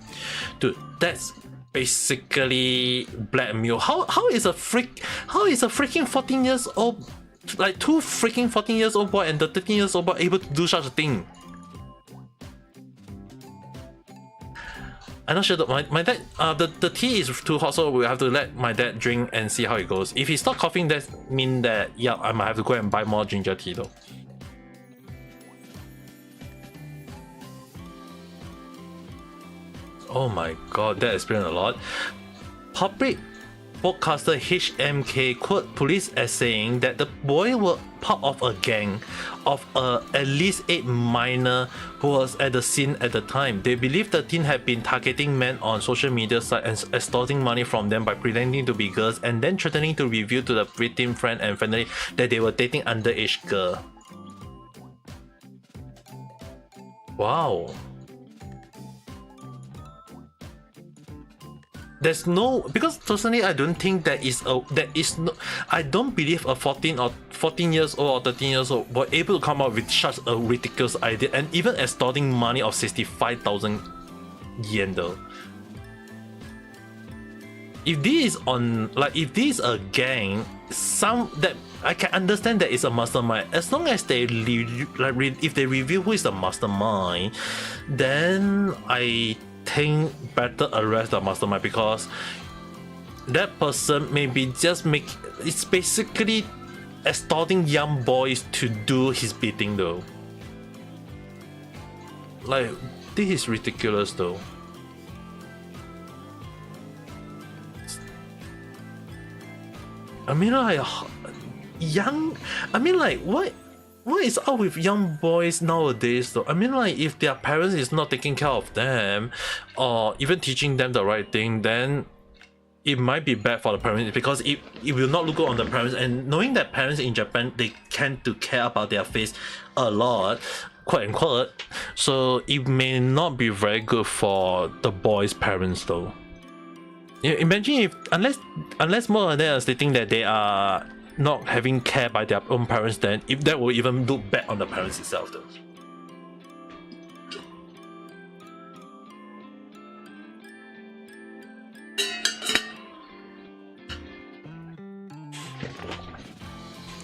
Dude, that's basically blackmail. How is a freaking 14 years old, like two freaking 14 years old boy and the 13 years old boy able to do such a thing? I'm not sure that my dad, the tea is too hot, so we have to let my dad drink and see how it goes. If he stops coughing, that means that, yeah, I might have to go and buy more ginger tea though. Oh my god, that explains a lot. Public broadcaster HMK quote police as saying that the boy were part of a gang of at least 8 minors who was at the scene at the time. They believe the teen had been targeting men on social media sites and extorting money from them by pretending to be girls and then threatening to reveal to the victim friend and family that they were dating underage girl. Wow. There's no, because personally I don't think I don't believe a 14 years old or 13 years old were able to come up with such a ridiculous idea and even extorting money of 65,000 yen though. If this is a gang, that I can understand that it's a mastermind. As long as they if they reveal who is the mastermind, then I think better arrest the mastermind, because that person maybe it's basically extorting young boys to do his bidding though. Like, this is ridiculous though. I mean, like, what is up with young boys nowadays though? I mean, like, if their parents is not taking care of them or even teaching them the right thing, then it might be bad for the parents, because it will not look good on the parents. And knowing that parents in Japan, they tend to care about their face a lot, quote unquote, so it may not be very good for the boys' parents though. Imagine if, unless more of them are stating that they are not having care by their own parents, then if that will even look bad on the parents itself though.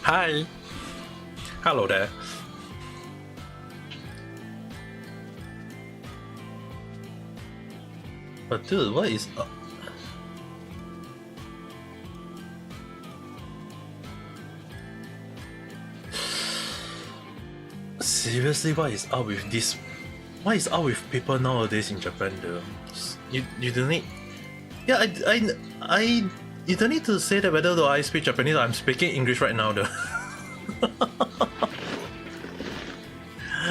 Hi. Hello there. But dude, what is up? Seriously, what is up with this? What is up with people nowadays in Japan though? You don't need... Yeah, you don't need to say that whether do I speak Japanese or I'm speaking English right now though.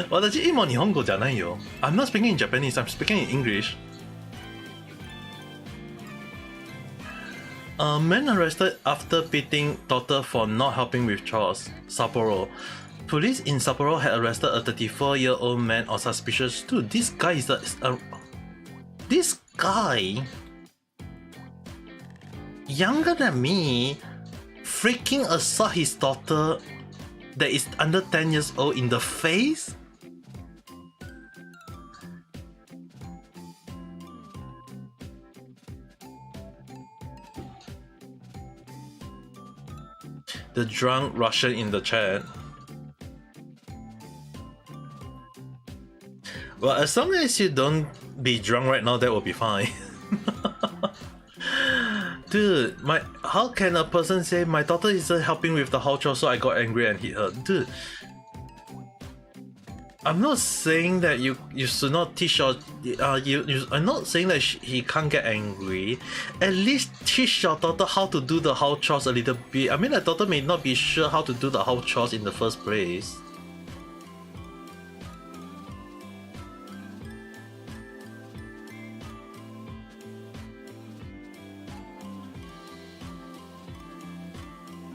私今日本語じゃないよ。I'm not speaking in Japanese, I'm speaking in English. A man arrested after beating daughter for not helping with chores. Sapporo. Police in Sapporo had arrested a 34-year-old man on suspicious. Dude, this guy is this guy younger than me freaking assault his daughter that is under 10 years old in the face? The drunk Russian in the chat. Well, as long as you don't be drunk right now, that will be fine. Dude, how can a person say my daughter isn't helping with the house chores, so I got angry and hit her? Dude, I'm not saying that you should not teach your I'm not saying that he can't get angry. At least teach your daughter how to do the house chores a little bit. I mean, the daughter may not be sure how to do the house chores in the first place.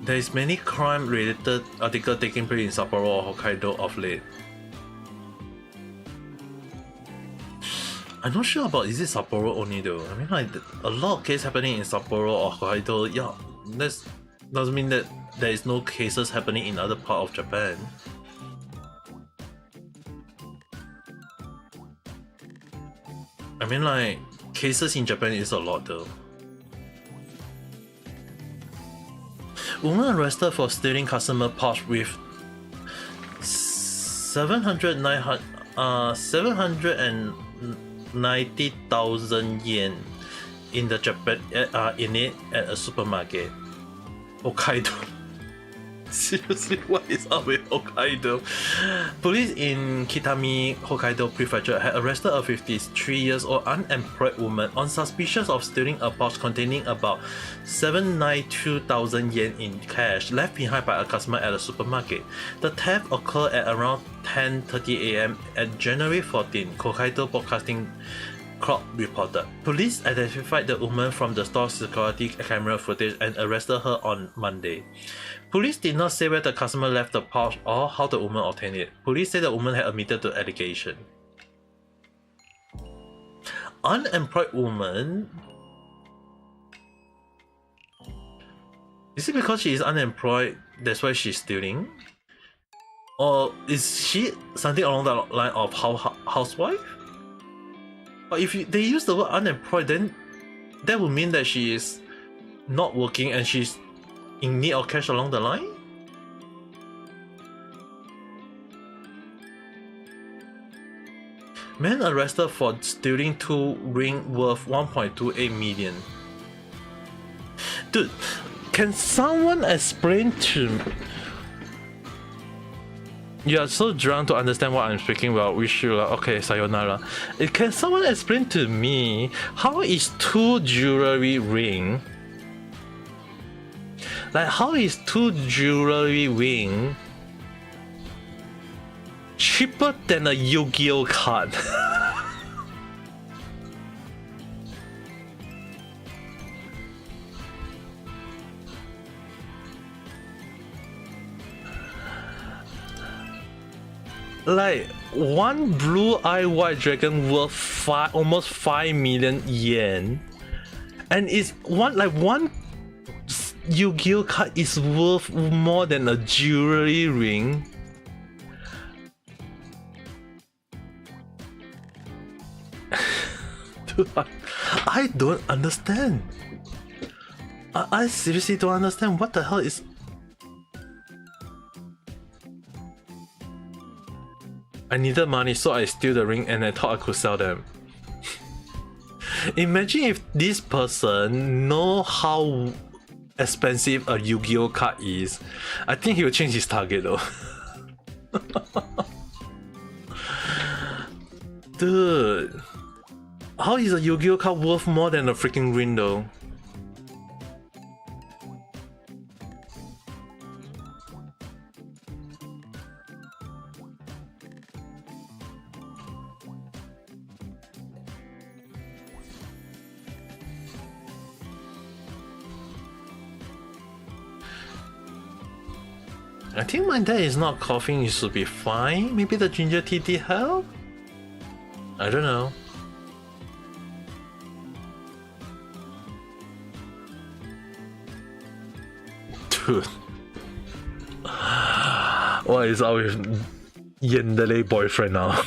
There is many crime-related articles taking place in Sapporo or Hokkaido of late. I'm not sure about is it Sapporo only though. I mean, like a lot of cases happening in Sapporo or Hokkaido. Yeah, that doesn't mean that there is no cases happening in other part of Japan. I mean, like cases in Japan is a lot though. Woman arrested for stealing customer pouch with 790,000 yen in the Japan in it at a supermarket. Hokkaido. Seriously, what is up with Hokkaido? Police in Kitami, Hokkaido Prefecture had arrested a 53-year-old unemployed woman on suspicion of stealing a pouch containing about 792,000 yen in cash left behind by a customer at a supermarket. The theft occurred at around 10:30 a.m. at January 14, Hokkaido Broadcasting Corp reported. Police identified the woman from the store's security camera footage and arrested her on Monday. Police did not say where the customer left the pouch or how the woman obtained it. Police said the woman had admitted to allegation. Unemployed woman? Is it because she is unemployed, that's why she's stealing? Or is she something along the line of housewife? But if they use the word unemployed, then that would mean that she is not working and she's in need of cash along the line? Man arrested for stealing 2 rings worth 1.28 million. Dude, can someone explain to me? You are so drunk to understand what I'm speaking about. Wish you luck. Okay, sayonara. Can someone explain to me how is 2 jewelry ring? Like, how is 2 jewelry ring cheaper than a Yu-Gi-Oh card? Like, one blue-eye white dragon worth almost 5 million yen, and it's one Yu-Gi-Oh card is worth more than a jewelry ring. Dude, I don't understand. I seriously don't understand what the hell is. I needed money, so I steal the ring and I thought I could sell them. Imagine if this person know how expensive a Yu-Gi-Oh card is. I think he will change his target though. Dude, how is a Yu-Gi-Oh card worth more than a freaking ring though? I think my dad is not coughing, it should be fine. Maybe the ginger tea did help? I don't know. Dude. What is up with Yandere boyfriend now?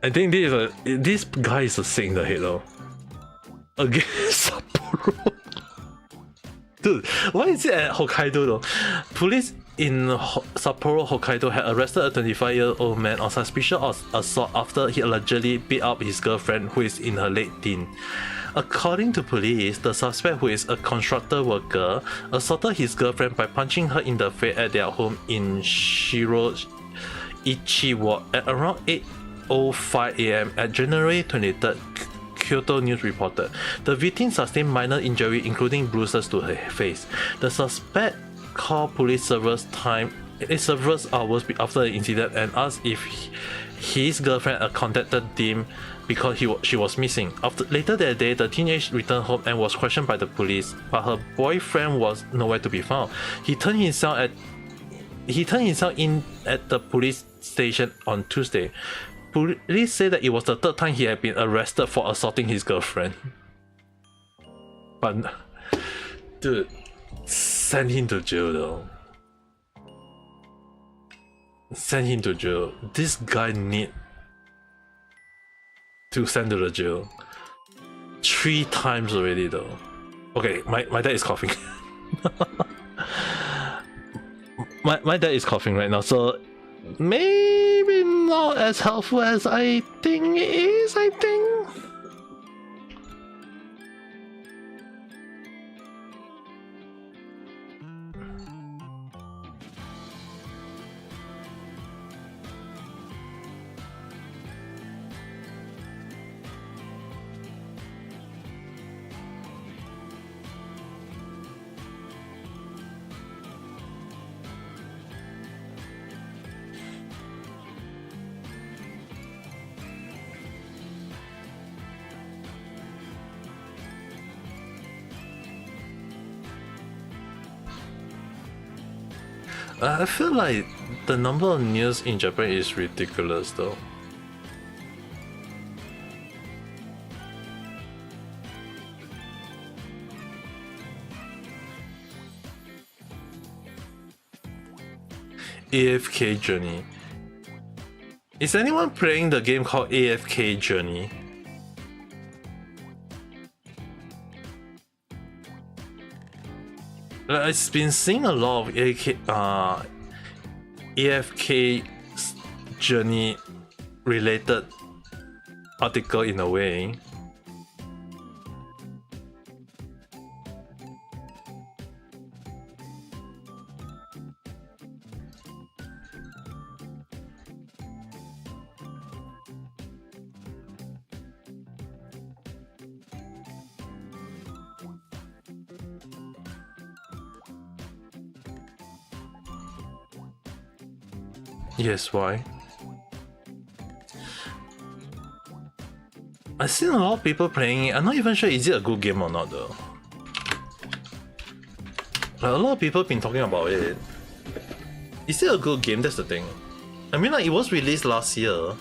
I think this guy is a sick in the head though. Against Sapporo. Dude, why is it at Hokkaido though? Police in Sapporo, Hokkaido had arrested a 25-year-old man on suspicion of assault after he allegedly beat up his girlfriend who is in her late teens. According to police, the suspect, who is a construction worker, assaulted his girlfriend by punching her in the face at their home in Shiroichi Ward at around 8:05 a.m. at January 23rd. Kyoto News reported. The victim sustained minor injury, including bruises to her face. The suspect called police several hours after the incident and asked if his girlfriend had contacted him because she was missing. Later that day, the teenage returned home and was questioned by the police, but her boyfriend was nowhere to be found. He turned himself in at the police station on Tuesday. Police say that it was the third time he had been arrested for assaulting his girlfriend. But, dude, send him to jail though. Send him to jail. This guy need to send to the jail 3 times already though. Okay, my dad is coughing. my dad is coughing right now, so maybe not as helpful as I think it is, I think. I feel like the number of news in Japan is ridiculous though. AFK Journey. Is anyone playing the game called AFK Journey? I've been seeing a lot of AFK Journey related article in a way. Yes, why? I've seen a lot of people playing it. I'm not even sure is it a good game or not though. A lot of people have been talking about it. Is it a good game? That's the thing. I mean, like, it was released last year.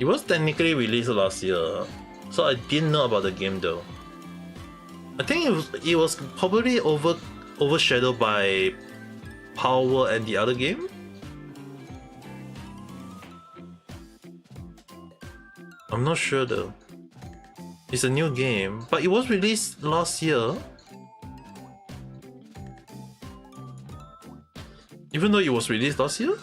It was technically released last year, so I didn't know about the game though. I think it was probably overshadowed by Power and the other game. I'm not sure though. It's a new game, but it was released last year. Even though it was released last year?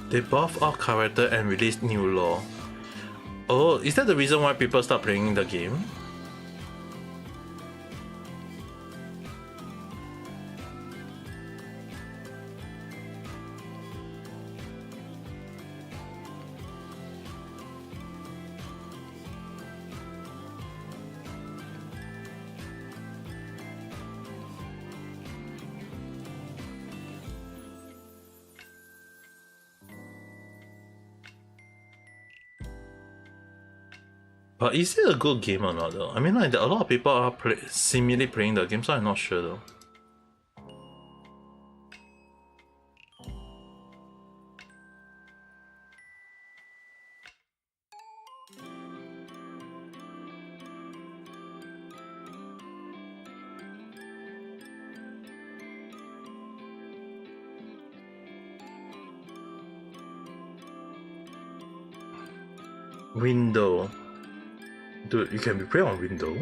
They buffed our character and released new lore. Oh, is that the reason why people start playing the game? But is it a good game or not though? I mean, like a lot of people are seemingly playing the game, so I'm not sure though. Window. Dude, you can be play on window?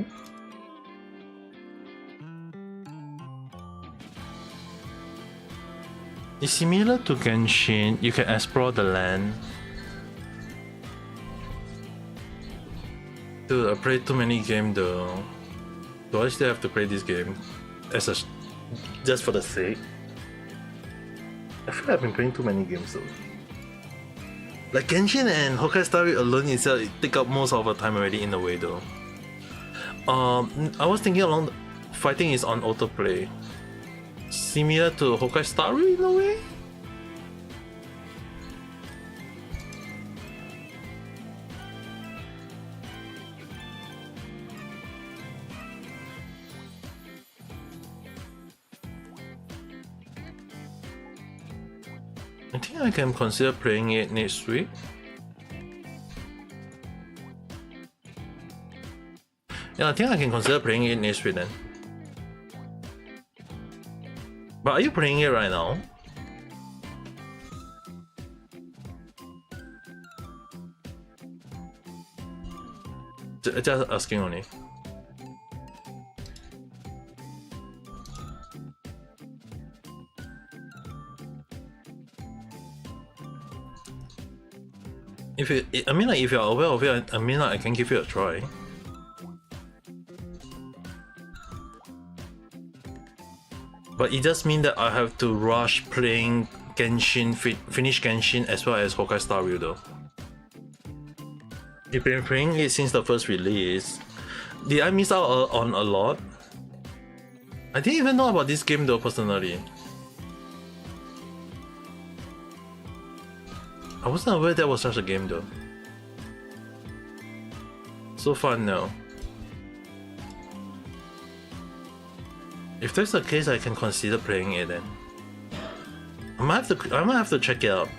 It's similar to Genshin. You can explore the land. Dude, I played too many games though. Do I still have to play this game? Just for the sake? I feel like I've been playing too many games though. Like Genshin and Honkai Star Rail alone itself, it take up most of the time already in a way though. I was thinking along fighting is on autoplay. Similar to Honkai Star Rail in a way? I think I can consider playing it next week. Yeah, I think I can consider playing it next week then. But are you playing it right now? Just asking only. If you, I mean, like if you're aware of it, I mean, like I can give you a try. But it does mean that I have to rush playing Genshin, finish Genshin as well as Honkai Star Rail though. You've been playing it since the first release. Did I miss out on a lot? I didn't even know about this game though personally. I wasn't aware there was such a game though. So fun now. If that's the case, I can consider playing it then. I might have to check it out.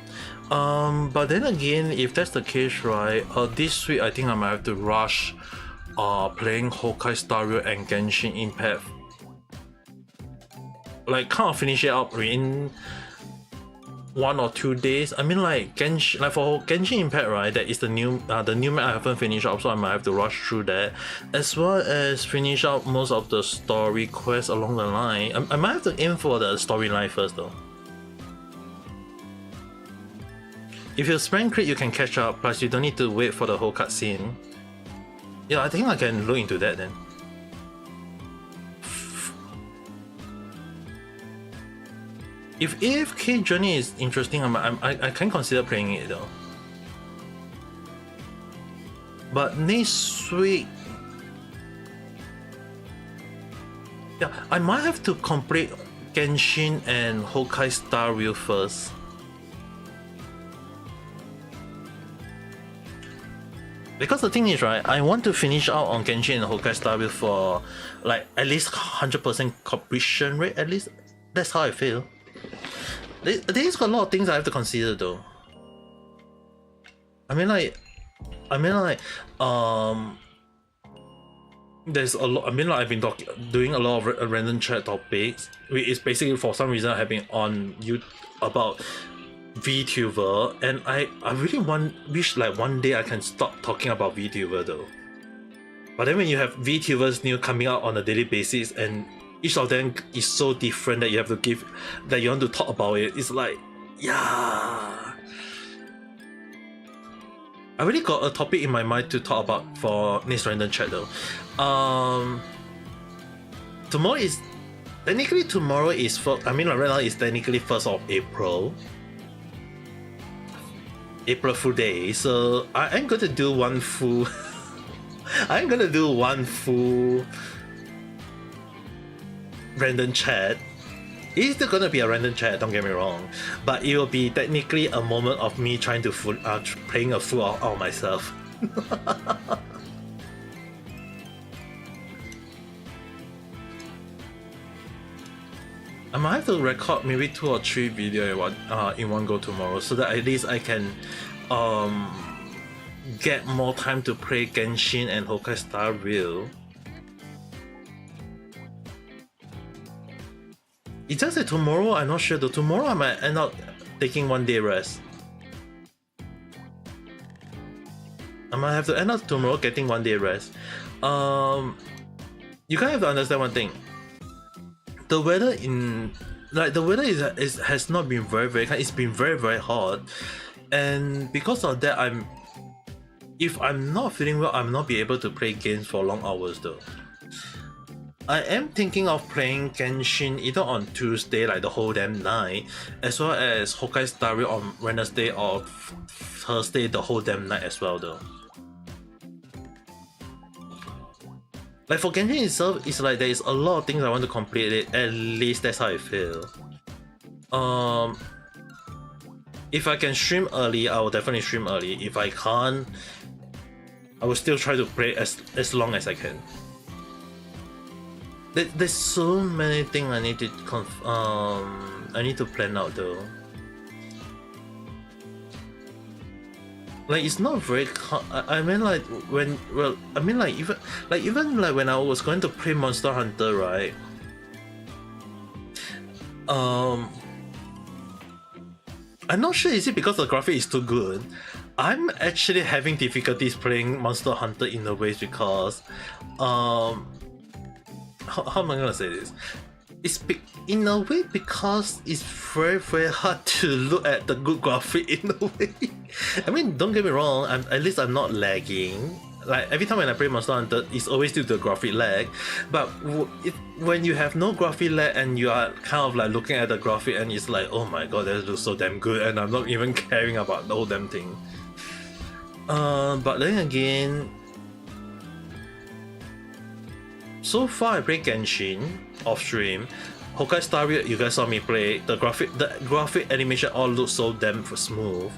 But then again, if that's the case, right? This week I think I might have to rush playing Honkai Star Rail and Genshin Impact. Like kind of finish it up in 1 or 2 days. I mean, like Genshin, like for Genshin Impact, right? That is the new map I haven't finished up, so I might have to rush through that, as well as finish out most of the story quests along the line. I might have to aim for the storyline first, though. If you spam crit, you can catch up. Plus, you don't need to wait for the whole cutscene. Yeah, I think I can look into that then. If AFK journey is interesting, I can consider playing it though. But next week, yeah, I might have to complete Genshin and Honkai Star Rail first. Because the thing is, right, I want to finish out on Genshin and Honkai Star Rail for like at least 100% completion rate. At least that's how I feel. There's a lot of things I have to consider though. I mean like there's a lot. I mean, like I've been doing a lot of random chat topics. It's basically for some reason I have been on YouTube about Vtuber, and I really wish like one day I can stop talking about Vtuber though. But then when you have Vtubers new coming out on a daily basis, and each of them is so different that you have to you want to talk about it, it's like, yeah. I already got a topic in my mind to talk about for next random chat though. Tomorrow is technically I mean, like right now is technically 1st of April. April Fool Day, so I'm going to do one full I'm gonna do one full random chat. It's still gonna be a random chat, don't get me wrong, but it will be technically a moment of me trying to playing a fool out of myself. I might have to record maybe 2 or 3 videos in one go tomorrow, so that at least I can get more time to play Genshin and Honkai Star Rail. It's just that tomorrow I'm not sure though. Tomorrow I might end up taking 1 day rest. I might have to end up tomorrow getting 1 day rest. You guys have to understand one thing. The weather has not been very kind. It's been very hot, and because of that, if I'm not feeling well, I'm not be able to play games for long hours though. I am thinking of playing Genshin either on Tuesday, like the whole damn night, as well as Honkai Star Rail on Wednesday or Thursday, the whole damn night as well though. Like for Genshin itself, it's like there is a lot of things I want to complete it. At least that's how I feel. If I can stream early, I will definitely stream early. If I can't, I will still try to play as long as I can. There's so many things I need to plan out though. Like it's not very. I mean, like when even when I was going to play Monster Hunter, right? I'm not sure. Is it because the graphic is too good? I'm actually having difficulties playing Monster Hunter in a way because, how am I gonna say this? It's in a way because it's very hard to look at the good graphic in a way. I mean, don't get me wrong, at least I'm not lagging. Like every time when I play Monster Hunter, it's always due to graphic lag. But when you have no graphic lag and you are kind of like looking at the graphic and it's like, oh my god, that looks so damn good, and I'm not even caring about the whole damn thing. But then again, so far I play Genshin off stream. Honkai Star Rail, you guys saw me play. The graphic animation all looks so damn smooth.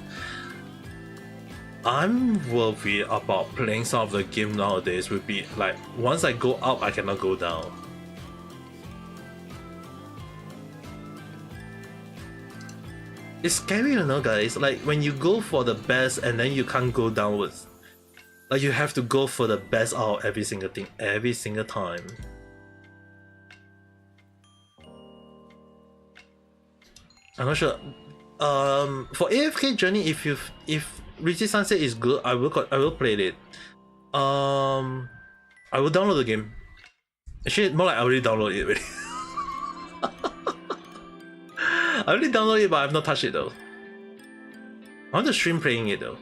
I'm worried about playing some of the game nowadays would be like once I go up I cannot go down. It's scary, you know guys, like when you go for the best and then you can't go downwards. Like you have to go for the best out of every single thing, every single time. I'm not sure. For AFK Journey, if Richie Sunset is good, I will play it. I will download the game. Actually, more like I already downloaded it already. I already downloaded it, but I've not touched it though. I want to stream playing it though.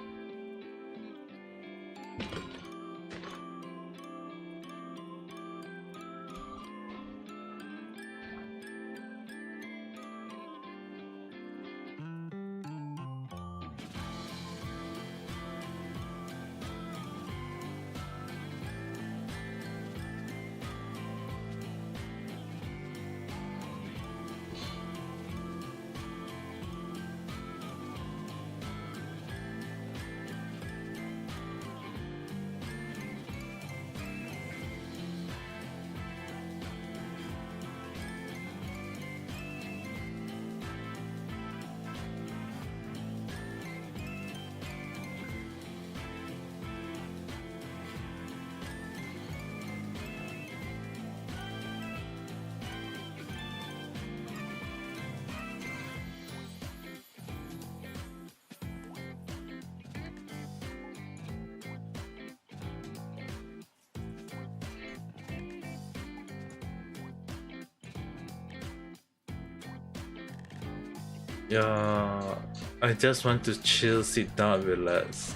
Yeah, I just want to chill, sit down, relax.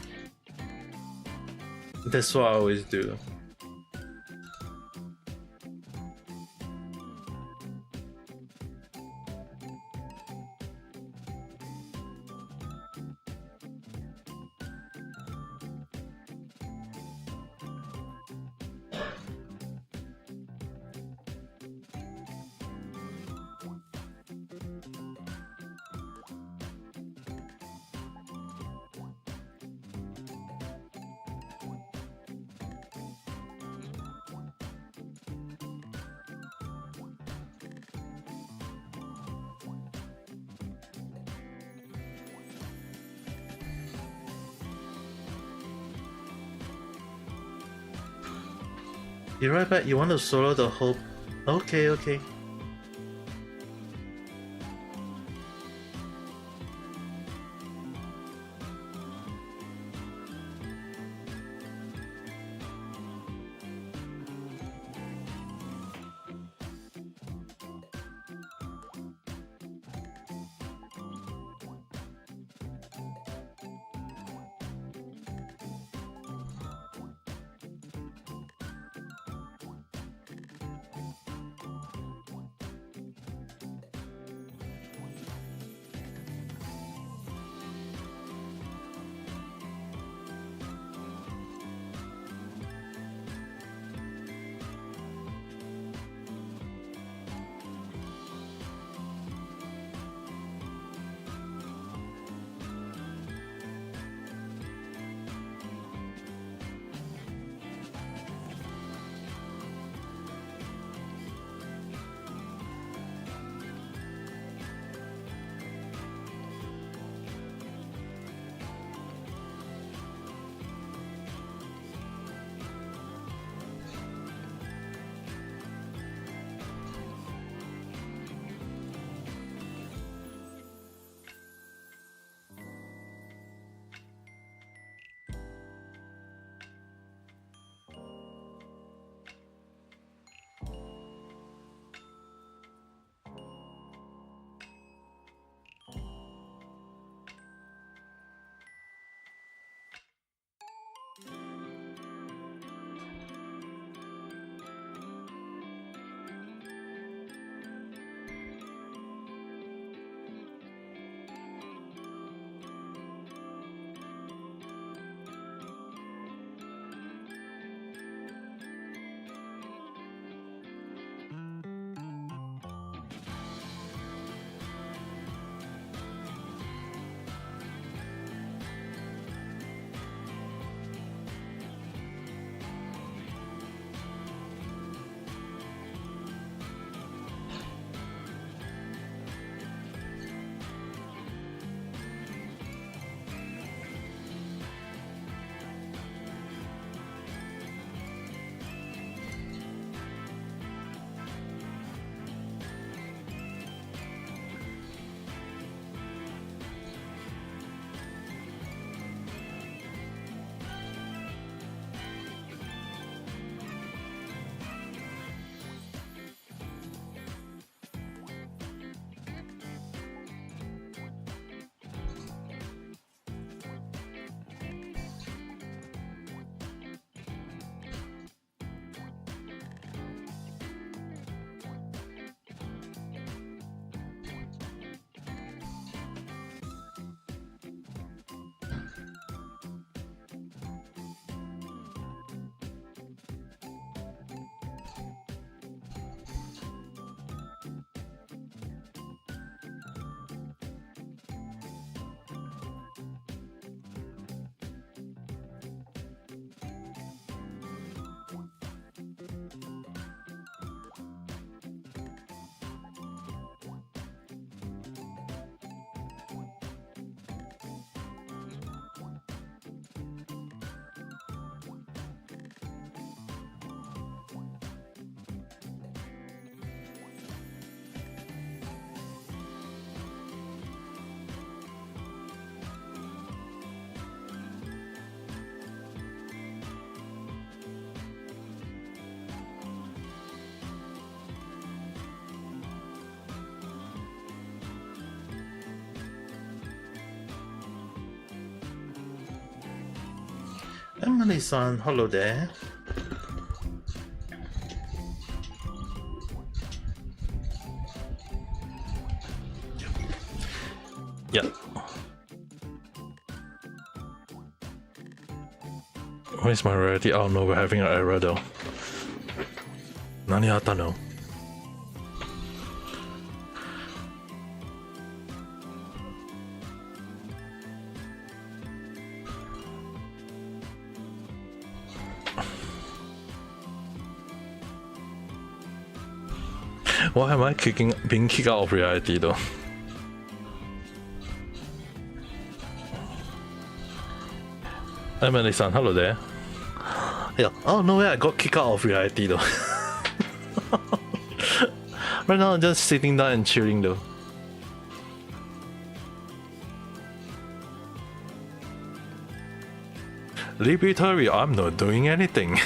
That's what I always do. Be right back. You want to solo the whole... Okay, okay. Emily-san, hello there. Yeah. Where's my rarity? Oh no, we're having an error though. Nani atta no? Why am I being kicked out of reality though? Emily-san, hello there. Yeah. Oh no way! I got kicked out of reality though. Right now I'm just sitting down and chilling though. Libertary, I'm not doing anything.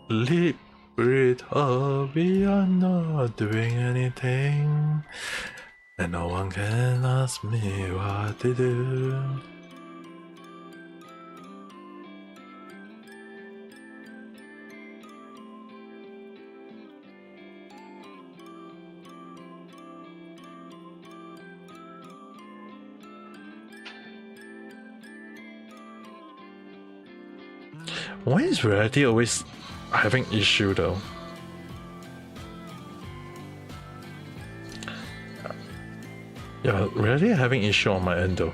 Libertary, I'm not doing anything. And no one can ask me what to do. Why is reality always having issue though? Yeah, reality having issue on my end though.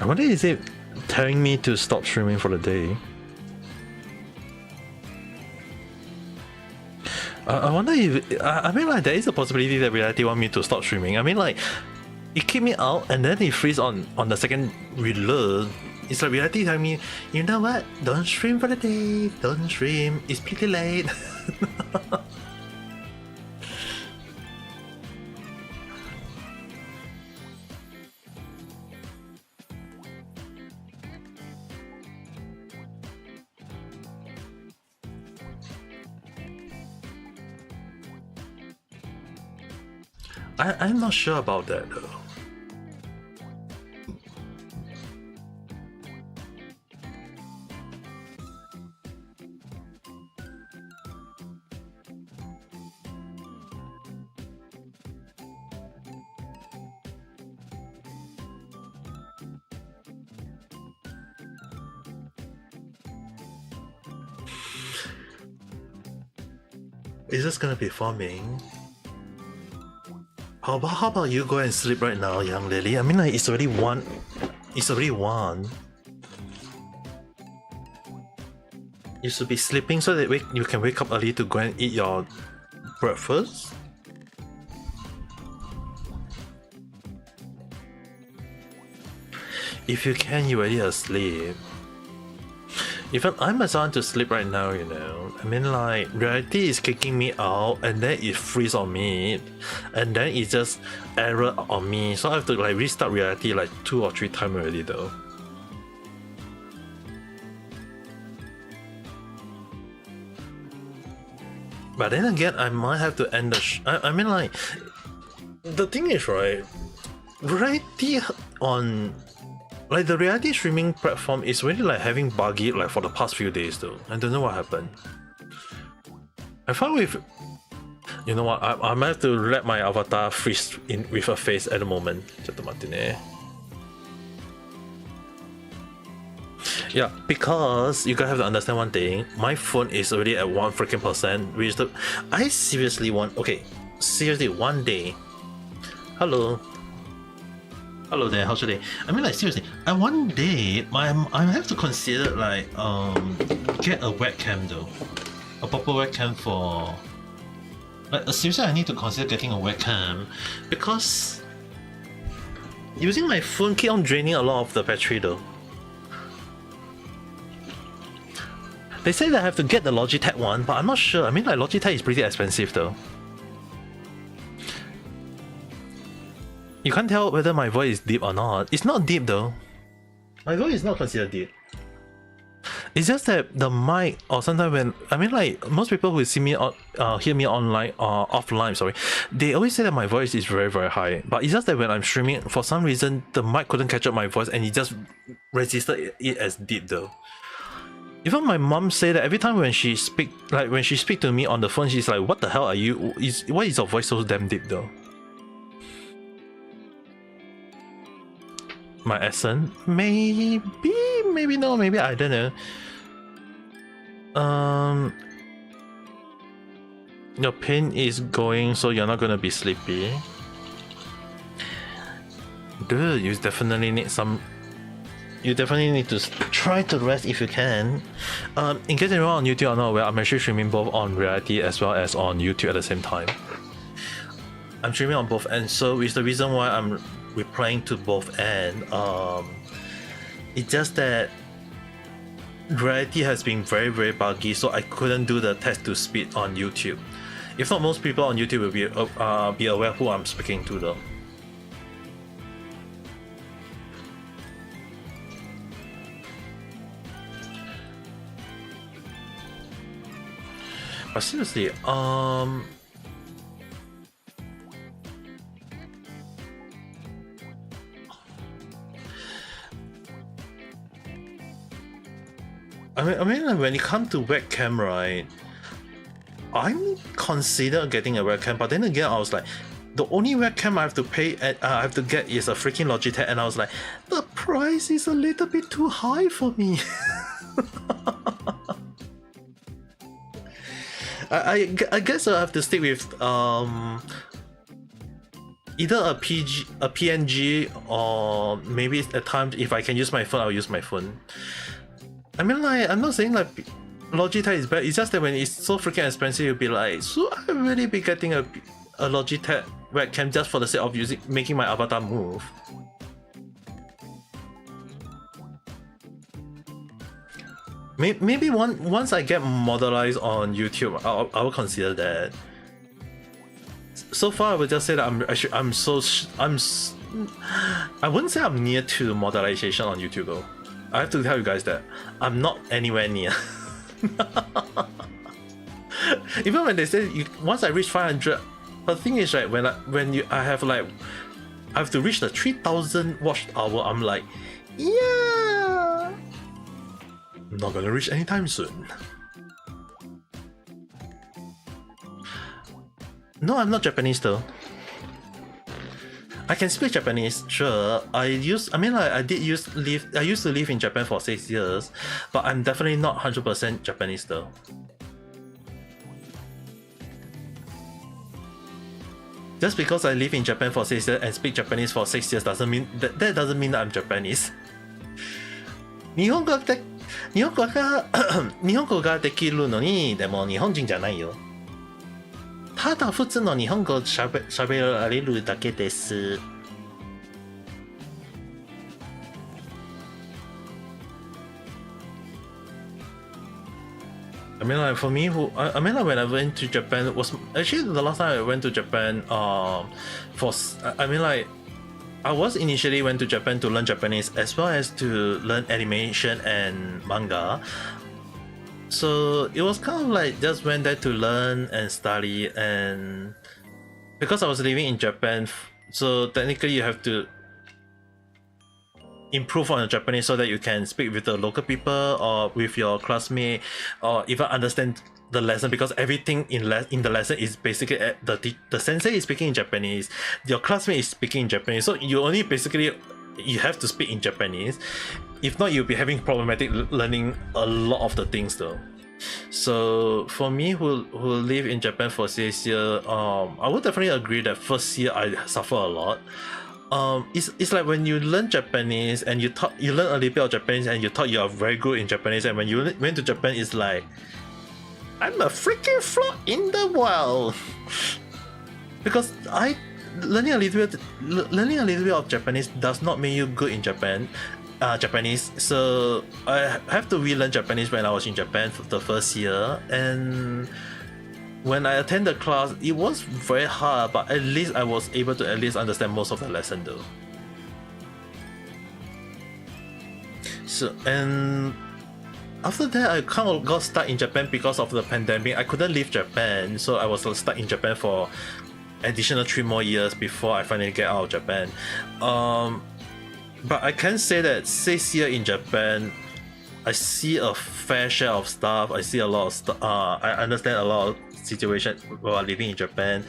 I wonder, is it telling me to stop streaming for the day? I wonder if I mean, like, there is a possibility that reality want me to stop streaming. I mean, like, it kicked me out and then it freeze on the second reload. It's like reality telling me, you know what? Don't stream for the day. Don't stream. It's pretty late. I'm not sure about that though. Is this gonna be forming? How about you go and sleep right now, young lady? I mean, like, it's already 1. It's already 1. You should be sleeping so that you can wake up early to go and eat your breakfast. If you can, you're already asleep. Even I must want to sleep right now, you know. I mean, like, reality is kicking me out and then it freeze on me and then it just error on me, so I have to like restart reality like 2 or 3 times already though. But then again, I might have to end the I mean, like, the thing is, right, reality on like the reality streaming platform is really like having buggy like for the past few days though. I don't know what happened. I found with, you know what, I might have to let my avatar freeze in with a face at the moment. Yeah, because you guys have to understand one thing. My phone is already at 1 freaking %, which the, I seriously want. Okay, seriously, one day. Hello. Hello there, how's your day? I mean, like, seriously, one day I have to consider like get a webcam though, a proper webcam for like seriously. I need to consider getting a webcam because using my phone keep on draining a lot of the battery though. They say that I have to get the Logitech one, but I'm not sure. I mean, like, Logitech is pretty expensive though. You can't tell whether my voice is deep or not. It's not deep though. My voice is not considered deep. It's just that the mic, or sometimes when, I mean, like, most people who see me hear me online or offline, sorry, they always say that my voice is very, very high. But it's just that when I'm streaming, for some reason the mic couldn't catch up my voice and it just registered it as deep though. Even my mom say that every time when she speak to me on the phone, she's like, "What the hell are you? Why is your voice so damn deep though?" My accent? Maybe no, maybe I don't know. Your pain is going, so you're not gonna be sleepy. Dude, you definitely need some. You definitely need to try to rest if you can. In case you're on YouTube or not, where I'm actually streaming both on reality as well as on YouTube at the same time. I'm streaming on both ends, so it's the reason why I'm replying to both ends. It's just that reality has been very buggy, so I couldn't do the text to speed on YouTube. If not, most people on YouTube will be aware who I'm speaking to though. But seriously, I mean, when it comes to webcam, right? I'm considering getting a webcam, but then again, I was like, the only webcam I have to pay, I have to get is a freaking Logitech, and I was like, the price is a little bit too high for me. I guess I'll have to stick with either a PNG, or maybe at times if I can use my phone, I'll use my phone. I mean, like, I'm not saying like Logitech is bad, it's just that when it's so freaking expensive, you'll be like, so I really be getting a Logitech webcam just for the sake of making my avatar move. Maybe once I get modelized on YouTube, I will consider that. So far, I would just say that I wouldn't say I'm near to modelization on YouTube though. I have to tell you guys that I'm not anywhere near. Even when they say once I reach 500, but the thing is, right, I have to reach the 3,000 watch hour. I'm like, yeah, I'm not gonna reach anytime soon. No, I'm not Japanese though. I can speak Japanese, sure. I used to live in Japan for 6 years, but I'm definitely not 100% Japanese though. Just because I live in Japan for 6 years and speak Japanese for 6 years doesn't mean that doesn't mean that I'm Japanese. 日本語ができるのに、でも日本人じゃないよ。ただ普通の日本語喋られるだけです。I mean, like, for me, I mean, like, when I went to Japan, was actually the last time I went to Japan. I mean, like, I was initially went to Japan to learn Japanese as well as to learn animation and manga. So it was kind of like just went there to learn and study, and because I was living in Japan, so technically you have to improve on your Japanese so that you can speak with the local people or with your classmate, or even understand the lesson, because everything in the lesson is basically the sensei is speaking in Japanese, your classmate is speaking in Japanese, so you have to speak in Japanese. If not, you'll be having problematic learning a lot of the things though. So for me, who live in Japan for 6 years, I would definitely agree that first year I suffer a lot. It's like when you learn Japanese and you learn a little bit of Japanese and you thought you are very good in Japanese, and when you went to Japan, it's like, I'm a freaking flop in the world. Because learning a little bit of Japanese does not make you good in Japanese. So I have to relearn Japanese when I was in Japan for the first year, and when I attended the class, it was very hard, but at least I was able to at least understand most of the lesson though. So, and after that, I kind of got stuck in Japan because of the pandemic. I couldn't leave Japan, so I was stuck in Japan for additional 3 more years before I finally get out of Japan. But I can say that 6 years in Japan, I see a fair share of stuff. I see a lot of stuff. I understand a lot of situations while living in Japan.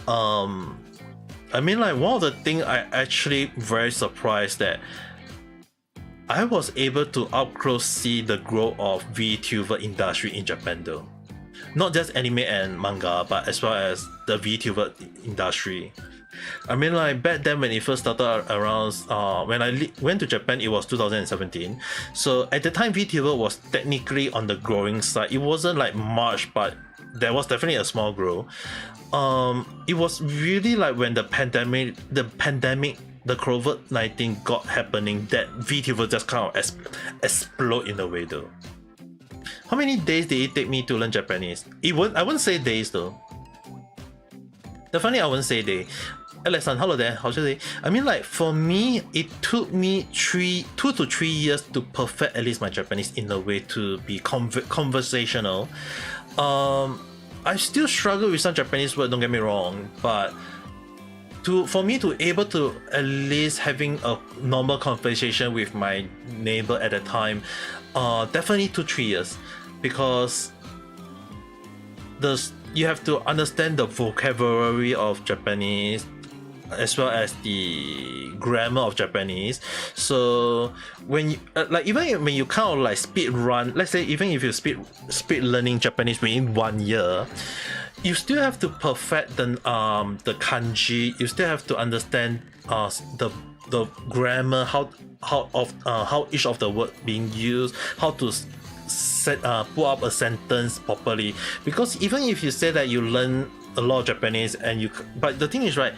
I mean, like, one of the things I actually very surprised that I was able to up close see the growth of Vtuber industry in Japan though. Not just anime and manga, but as well as the Vtuber industry. I mean, like back then when it first started around, when I went to Japan, it was 2017. So at the time, VTuber was technically on the growing side. It wasn't like much, but there was definitely a small growth. It was really like when the pandemic, the COVID-19 got happening, that VTuber just kind of explode in a way though. How many days did it take me to learn Japanese? I wouldn't say days though. Definitely I wouldn't say day. Alexan, hello there, how's your day? I mean, like for me, it took me 2 to 3 years to perfect at least my Japanese in a way to be conversational. I still struggle with some Japanese words, don't get me wrong, but for me to able to at least having a normal conversation with my neighbor at the time, definitely 2-3 years, because you have to understand the vocabulary of Japanese as well as the grammar of Japanese. So when you like, even when you kind of like speed run, let's say even if you speed learning Japanese within 1 year, you still have to perfect the kanji. You still have to understand the grammar, how each of the word being used, how to pull up a sentence properly. Because even if you say that you learn a lot of Japanese but the thing is, right,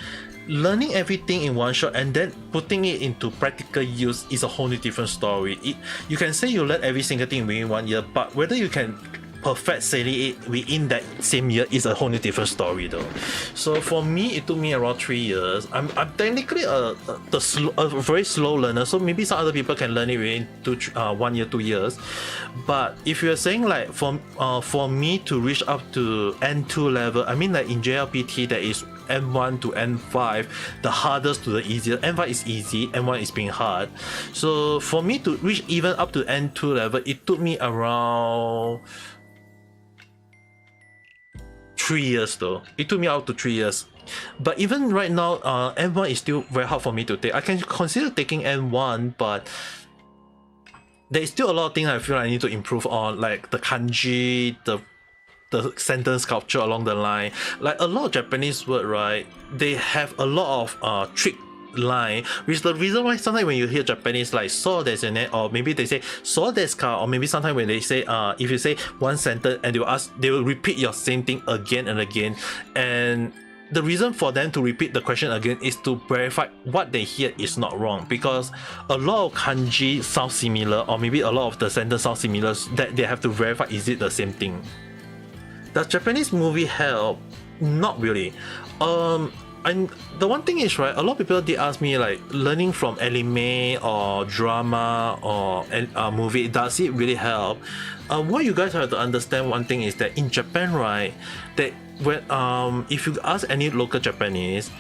learning everything in one shot and then putting it into practical use is a whole new different story. You can say you learn every single thing within 1 year, but whether you can perfect saying it within that same year is a whole new different story though. So for me, it took me around 3 years. I'm technically a very slow learner, so maybe some other people can learn it within 1 year, 2 years. But if you're saying like for me to reach up to N2 level, I mean, like in JLPT there is N1 to N5, the hardest to the easiest. N5 is easy, N1 is being hard. So for me to reach even up to N2 level, it took me around 3 years though. It took me out to 3 years. But even right now, N1 is still very hard for me to take. I can consider taking N1, but there is still a lot of things I feel I need to improve on, like the kanji, the sentence structure along the line. Like a lot of Japanese word, right, they have a lot of trick line, which is the reason why sometimes when you hear Japanese like so desu ne, or maybe they say so desu ka, or maybe sometimes when they say if you say one sentence and they will repeat your same thing again and again, and the reason for them to repeat the question again is to verify what they hear is not wrong, because a lot of kanji sound similar, or maybe a lot of the sentence sound similar, that they have to verify is it the same thing. Does Japanese movie help? Not really. And the one thing is, right, a lot of people did ask me like, learning from anime or drama or movie, does it really help? What you guys have to understand, one thing is that in Japan, right, that when if you ask any local Japanese,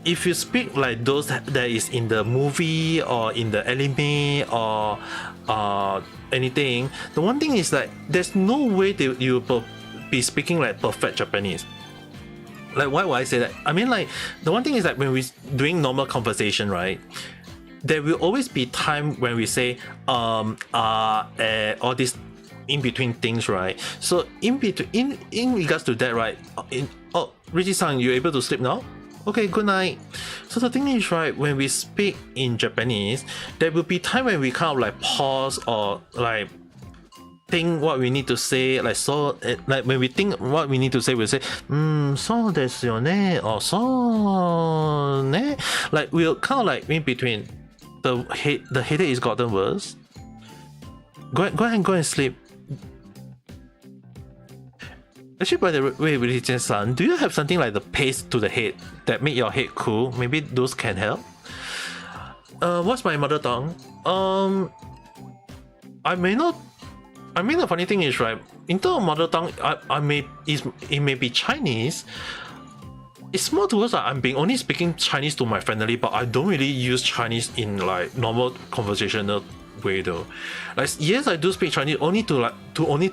if you speak like those that is in the movie or in the anime or anything, the one thing is that there's no way you will be speaking like perfect Japanese. Like, why would I say that? I mean, like, the one thing is that when we're doing normal conversation, right, there will always be time when we say all these in between things, right? So in regards to that, right, Richie-san, you're able to sleep now? Okay, good night. So the thing is, right, when we speak in Japanese, there will be time when we kind of like pause or like think what we need to say, like, so like when we think what we need to say, we'll say so desu yo ne, or so ne, like we'll kind of like in between. The headache is gotten worse. Go ahead and sleep. Actually, by the way, Religion-san, do you have something like the paste to the head that make your head cool? Maybe those can help. What's my mother tongue? I may not. I mean, the funny thing is, right, in terms of mother tongue, it may be Chinese. It's more towards like I'm being only speaking Chinese to my family, but I don't really use Chinese in like normal conversational way though. Like, yes, I do speak Chinese only to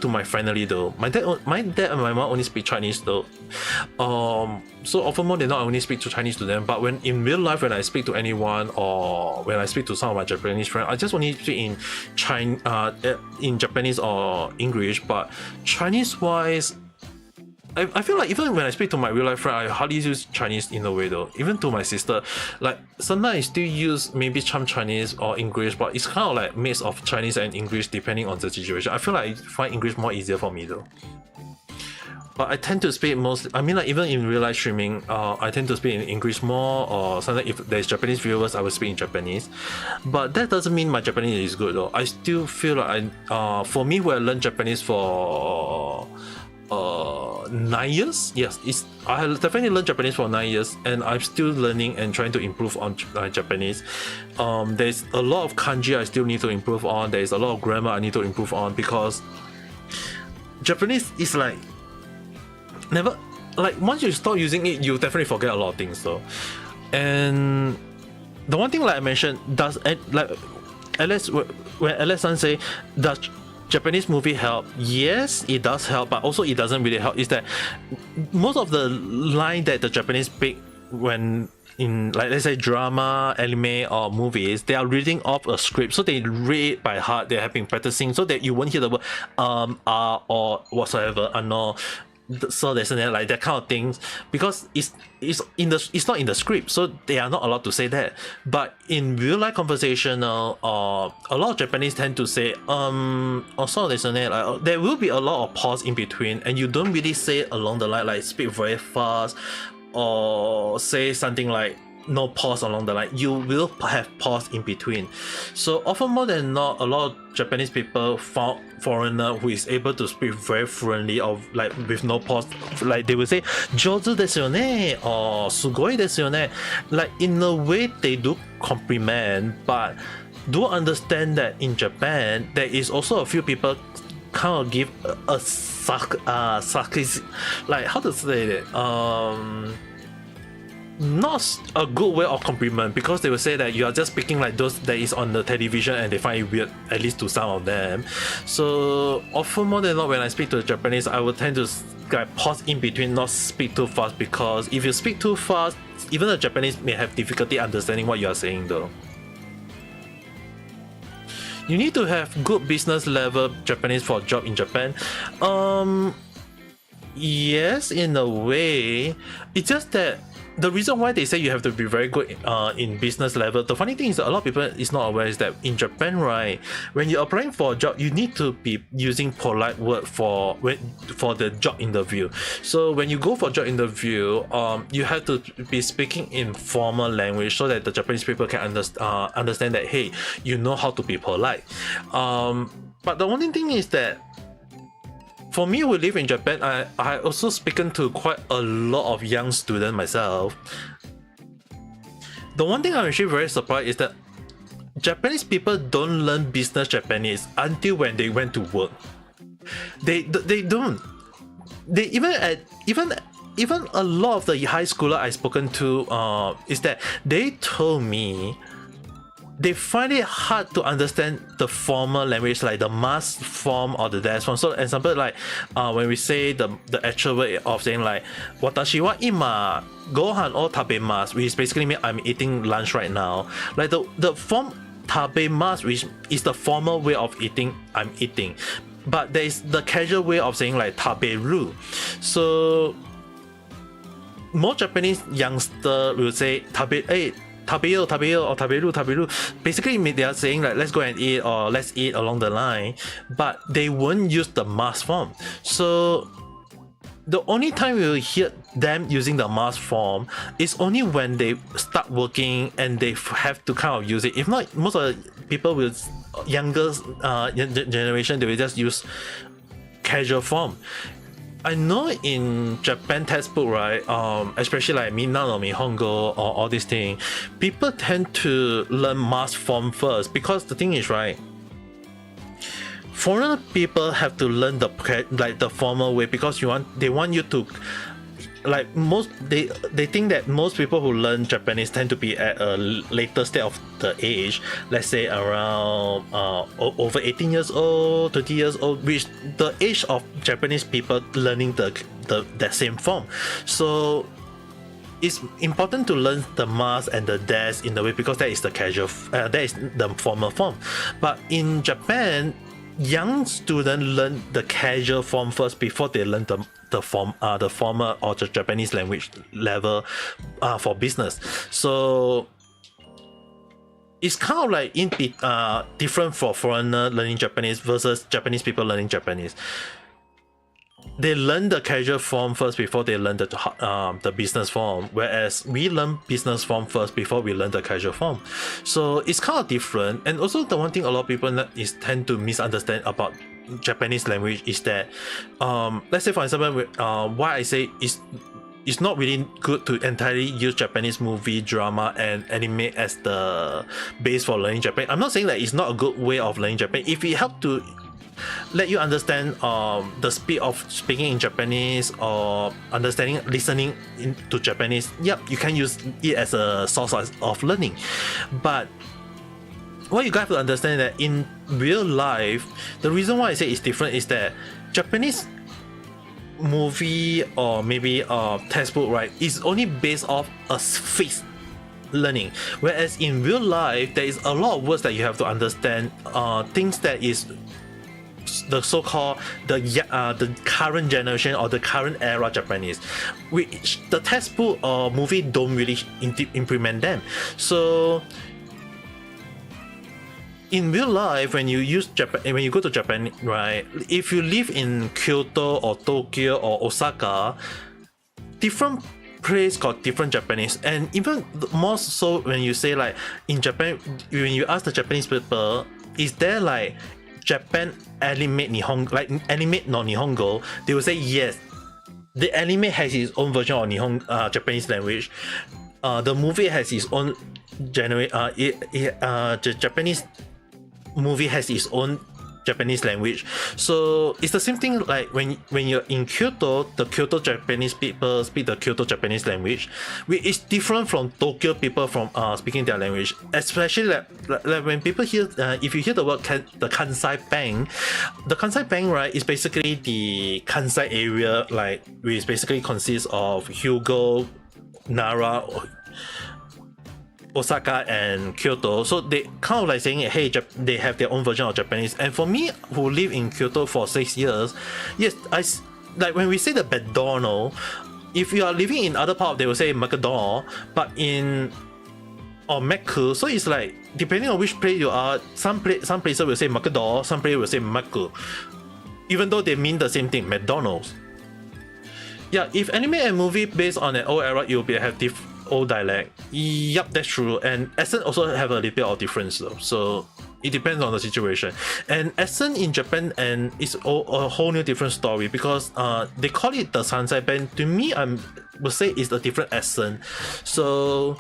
my family though. My dad and my mom only speak Chinese though. So often more than not, I only speak to Chinese to them. But when in real life, when I speak to anyone or when I speak to some of my Japanese friends, I just only speak in Japanese or English. But Chinese wise, I feel like even when I speak to my real life friend, I hardly use Chinese in a way though. Even to my sister, like sometimes I still use maybe some Chinese or English, but it's kind of like mix of Chinese and English depending on the situation. I feel like I find English more easier for me though. But I tend to speak mostly, I mean like even in real life streaming, I tend to speak in English more, or sometimes if there's Japanese viewers, I will speak in Japanese. But that doesn't mean my Japanese is good though. I still feel like for me, who I learned Japanese for 9 years, yes, I definitely learned Japanese for 9 years, and I'm still learning and trying to improve on Japanese. There's a lot of kanji I still need to improve on. There's a lot of grammar I need to improve on, because Japanese is like never, like once you start using it, you definitely forget a lot of things though. And the one thing like I mentioned, does like Alex, when Alex-san say, does Japanese movie help? Yes, it does help, but also it doesn't really help. Is that most of the line that the Japanese speak when in, like, let's say drama, anime, or movies, they are reading off a script, so they read by heart. They have been practicing so that you won't hear the word or whatsoever, no. So there's like that kind of things, because it's not in the script, so they are not allowed to say that. But in real life conversation, a lot of Japanese tend to say also like, there will be a lot of pause in between, and you don't really say along the line, like speak very fast or say something like no pause along the line. You will have pause in between. So often more than not, a lot of Japanese people found foreigner who is able to speak very fluently or like with no pause, like they will say "jozu desu yo ne" or "sugoi desu yo ne." Like in a way they do compliment, but do understand that in Japan there is also a few people kind of give a sarcasm, like how to say that, not a good way of compliment, because they will say that you are just speaking like those that is on the television, and they find it weird, at least to some of them. So often more than not, when I speak to the Japanese, I will tend to like pause in between, not speak too fast, because if you speak too fast, even the Japanese may have difficulty understanding what you are saying though. You need to have good business level Japanese for a job in Japan. Yes, in a way. It's just that the reason why they say you have to be very good in business level, the funny thing is that a lot of people is not aware is that in Japan, right, when you're applying for a job, you need to be using polite word for the job interview. So when you go for job interview, you have to be speaking in formal language so that the Japanese people can understand that, hey, you know how to be polite. But the only thing is that for me, who live in Japan, I also spoken to quite a lot of young students myself. The one thing I'm actually very surprised is that Japanese people don't learn business Japanese until when they went to work. They don't. They even a lot of the high schooler I spoken to is that they told me they find it hard to understand the formal language, like the must form or the des form. So example, like when we say the actual way of saying like watashi wa ima gohan o tabemasu, which basically means I'm eating lunch right now. Like the form tabemasu, which is the formal way of eating, I'm eating. But there is the casual way of saying like taberu. So more Japanese youngster will say tabeyo or taberu. Basically they are saying like let's go and eat or let's eat along the line, but they won't use the mass form. So the only time we will hear them using the mass form is only when they start working and they have to kind of use it. If not, most of the people with younger generation, they will just use casual form. I know in Japan textbook, right, especially like Minna no Nihongo or all these things, people tend to learn mass form first, because the thing is, right, foreign people have to learn the formal way, because they want you to, like they think that most people who learn Japanese tend to be at a later state of the age, let's say around over 18 years old, 20 years old, which the age of Japanese people learning the same form. So it's important to learn the mas and the des in the way, because that is the casual, that is the formal form. But in Japan, young students learn the casual form first before they learn the formal or the Japanese language level for business. So it's kind of like different for foreigner learning Japanese versus Japanese people learning Japanese. They learn the casual form first before they learn the business form, whereas we learn business form first before we learn the casual form. So it's kind of different. And also the one thing a lot of people tend to misunderstand about Japanese language is that let's say for example why I say it's not really good to entirely use Japanese movie, drama, and anime as the base for learning Japanese. I'm not saying that it's not a good way of learning Japanese. If it helps to let you understand the speed of speaking in Japanese or listening to Japanese, yep, you can use it as a source of learning. But what you guys have to understand that in real life, the reason why I say it's different is that Japanese movie or maybe textbook, right, is only based off a fixed learning, whereas in real life there is a lot of words that you have to understand, things that is the so-called the current generation or the current era Japanese, which the textbook or movie don't really implement them. So in real life, when you go to Japan, right, if you live in Kyoto or Tokyo or Osaka, different place got different Japanese. And even more so when you say like in Japan, when you ask the Japanese people, is there like Japan animate Nihongo, like animate no Nihongo, they will say yes. The anime has its own version of Japanese language. The movie has its own the Japanese movie has its own Japanese language. So it's the same thing like when you're in Kyoto, the Kyoto Japanese people speak the Kyoto Japanese language, which is different from Tokyo people from speaking their language. Especially like when people hear, if you hear the word the Kansai Bang, the Kansai Bang, right, is basically the Kansai area, like which basically consists of Hyogo, Nara, Osaka and Kyoto. So they kind of like saying, hey, they have their own version of Japanese. And for me, who live in Kyoto for 6 years, yes, like when we say the McDonald's, if you are living in other part, they will say McDonald's, but or Macu. So it's like depending on which place you are, some places will say McDonald's, some places will say Macu, even though they mean the same thing, McDonald's. Yeah, if anime and movie based on an old era, it will have old dialect. Yep, that's true. And accent also have a little bit of difference though. So it depends on the situation. And accent in Japan and it's a whole new different story because they call it the Sansai Band. To me, I would say it's a different accent. So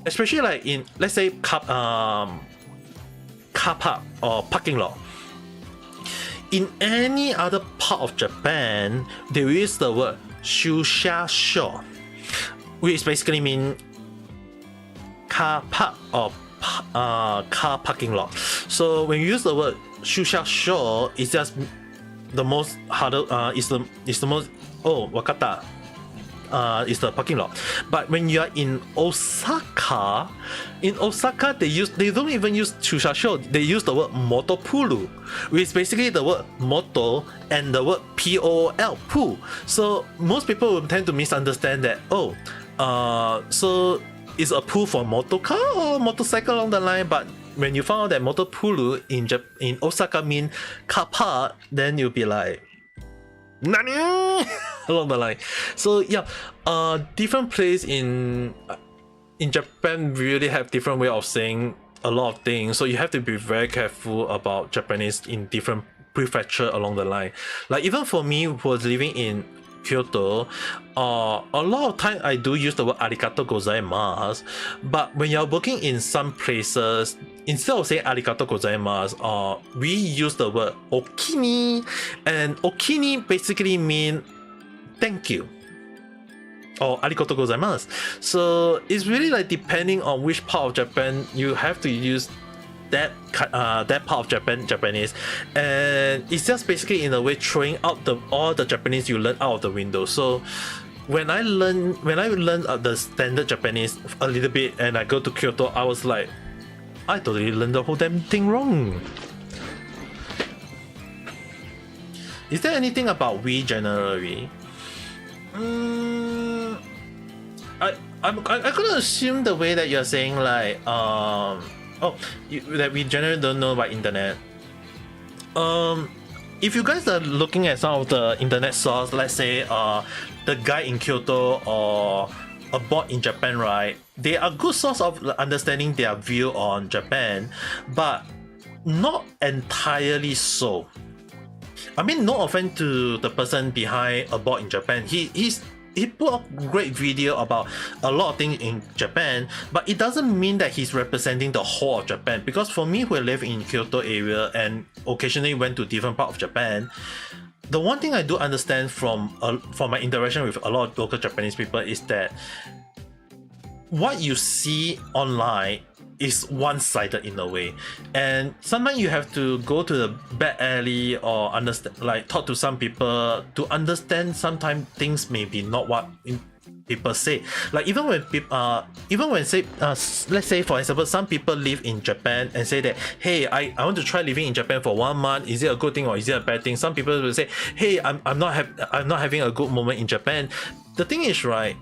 especially like in, let's say car park or parking lot. In any other part of Japan, they use the word shusha-sho, which basically mean car park or car parking lot. So when you use the word shusha-sho, it's just the most harder. It's the most wakata. Is the parking lot. But when you are in Osaka, they don't even use shusha-sho. They use the word motopulu, which is basically the word moto and the word pol, pool. So most people will tend to misunderstand that. So is a pool for motorcar or motorcycle along the line? But when you found out that motopulu in Osaka mean car park, then you'll be like, Nani? Along the line. So yeah, different place in Japan really have different way of saying a lot of things. So you have to be very careful about Japanese in different prefecture along the line. Like even for me who was living in Kyoto, a lot of time I do use the word arigato gozaimasu, but when you're working in some places, instead of saying arigato gozaimasu, we use the word okini, and okini basically mean thank you or arigato gozaimasu. So it's really like depending on which part of Japan you have to use that part of Japanese, and it's just basically in a way throwing out all the Japanese you learn out of the window. So when I learn the standard Japanese a little bit and I go to Kyoto, I was like, I totally learned the whole damn thing wrong. Is there anything about we generally? I'm gonna assume the way that you're saying like that we generally don't know about internet. If you guys are looking at some of the internet source, let's say the guy in Kyoto or a bot in Japan, right? They are good source of understanding their view on Japan, but not entirely so. I mean, no offense to the person behind a bot in Japan. He put up great video about a lot of things in Japan, but it doesn't mean that he's representing the whole of Japan. Because for me, who live in Kyoto area and occasionally went to different part of Japan, the one thing I do understand from my interaction with a lot of local Japanese people is that what you see online is one-sided in a way, and sometimes you have to go to the back alley or understand, like talk to some people to understand. Sometimes things may be not what people say. Like even when say let's say for example, some people live in Japan and say that, hey, I want to try living in Japan for 1 month. Is it a good thing or is it a bad thing? Some people will say, hey, I'm not having a good moment in Japan. The thing is, right,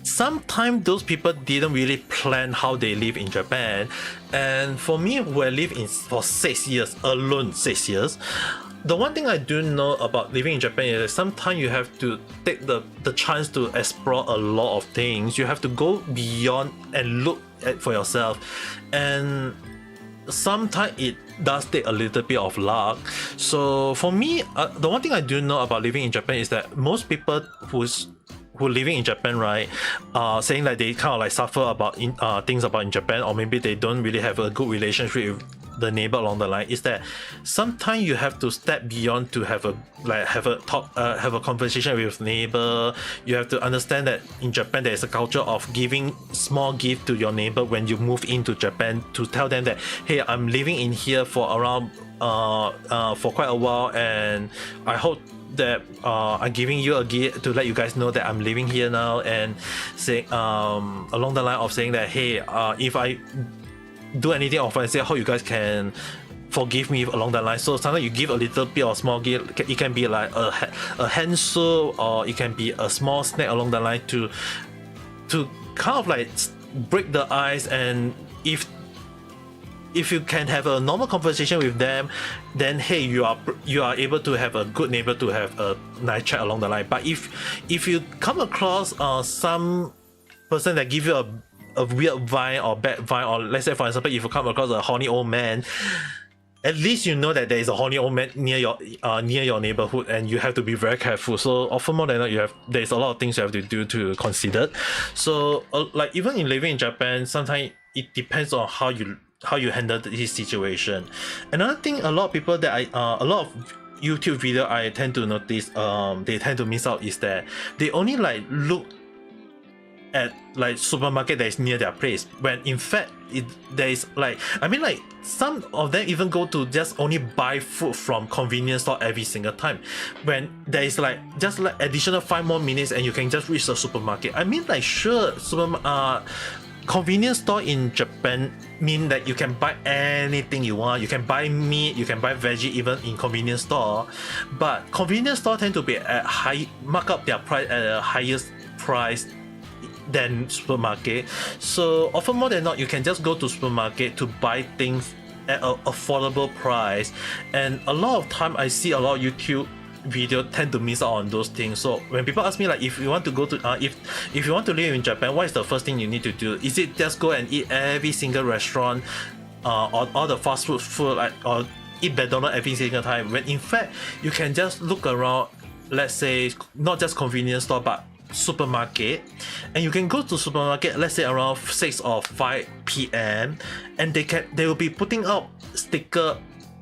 sometimes those people didn't really plan how they live in Japan. And for me, who I live in for 6 years alone, 6 years, the one thing I do know about living in Japan is that sometimes you have to take the chance to explore a lot of things. You have to go beyond and look at for yourself, and sometimes it does take a little bit of luck. So for me, the one thing I do know about living in Japan is that most people who living in Japan, right, saying that they kind of like suffer about things about in Japan, or maybe they don't really have a good relationship with the neighbor along the line, is that sometimes you have to step beyond to have a conversation with neighbor. You have to understand that in Japan there is a culture of giving small gift to your neighbor when you move into Japan, to tell them that, hey, I'm living in here for around for quite a while, and I hope that I'm giving you a gift to let you guys know that I'm living here now, and say along the line of saying that, hey, if I do anything offensive, how you guys can forgive me along that line. So sometimes you give a little bit of small gift. It can be like a hand soap, or it can be a small snack along the line to kind of like break the ice. And if you can have a normal conversation with them, then hey, you are able to have a good neighbor to have a nice chat along the line. But if you come across some person that give you a weird vibe or bad vibe, or let's say for example, if you come across a horny old man, at least you know that there is a horny old man near your neighborhood, and you have to be very careful. So often more than not, there's a lot of things you have to do to consider. So like even in living in Japan, sometimes it depends on how you handle this situation. Another thing, a lot of people that a lot of YouTube video I tend to notice they tend to miss out is that they only like look at like supermarket that is near their place, when in fact there is like, I mean, like some of them even go to just only buy food from convenience store every single time, when there is like just like additional 5 more minutes and you can just reach the supermarket. I mean, like sure, convenience store in Japan mean that you can buy anything you want. You can buy meat, you can buy veggie even in convenience store, but convenience store tend to be at mark up their price at a highest price than supermarket. So often more than not, you can just go to supermarket to buy things at an affordable price. And a lot of time I see a lot of YouTube video tend to miss out on those things. So when people ask me like, if you want to go to if you want to live in Japan, what is the first thing you need to do? Is it just go and eat every single restaurant or all the fast food like, or eat McDonald's every single time, when in fact you can just look around, let's say not just convenience store but supermarket, and you can go to supermarket, let's say around 6 or 5 p.m. and they will be putting out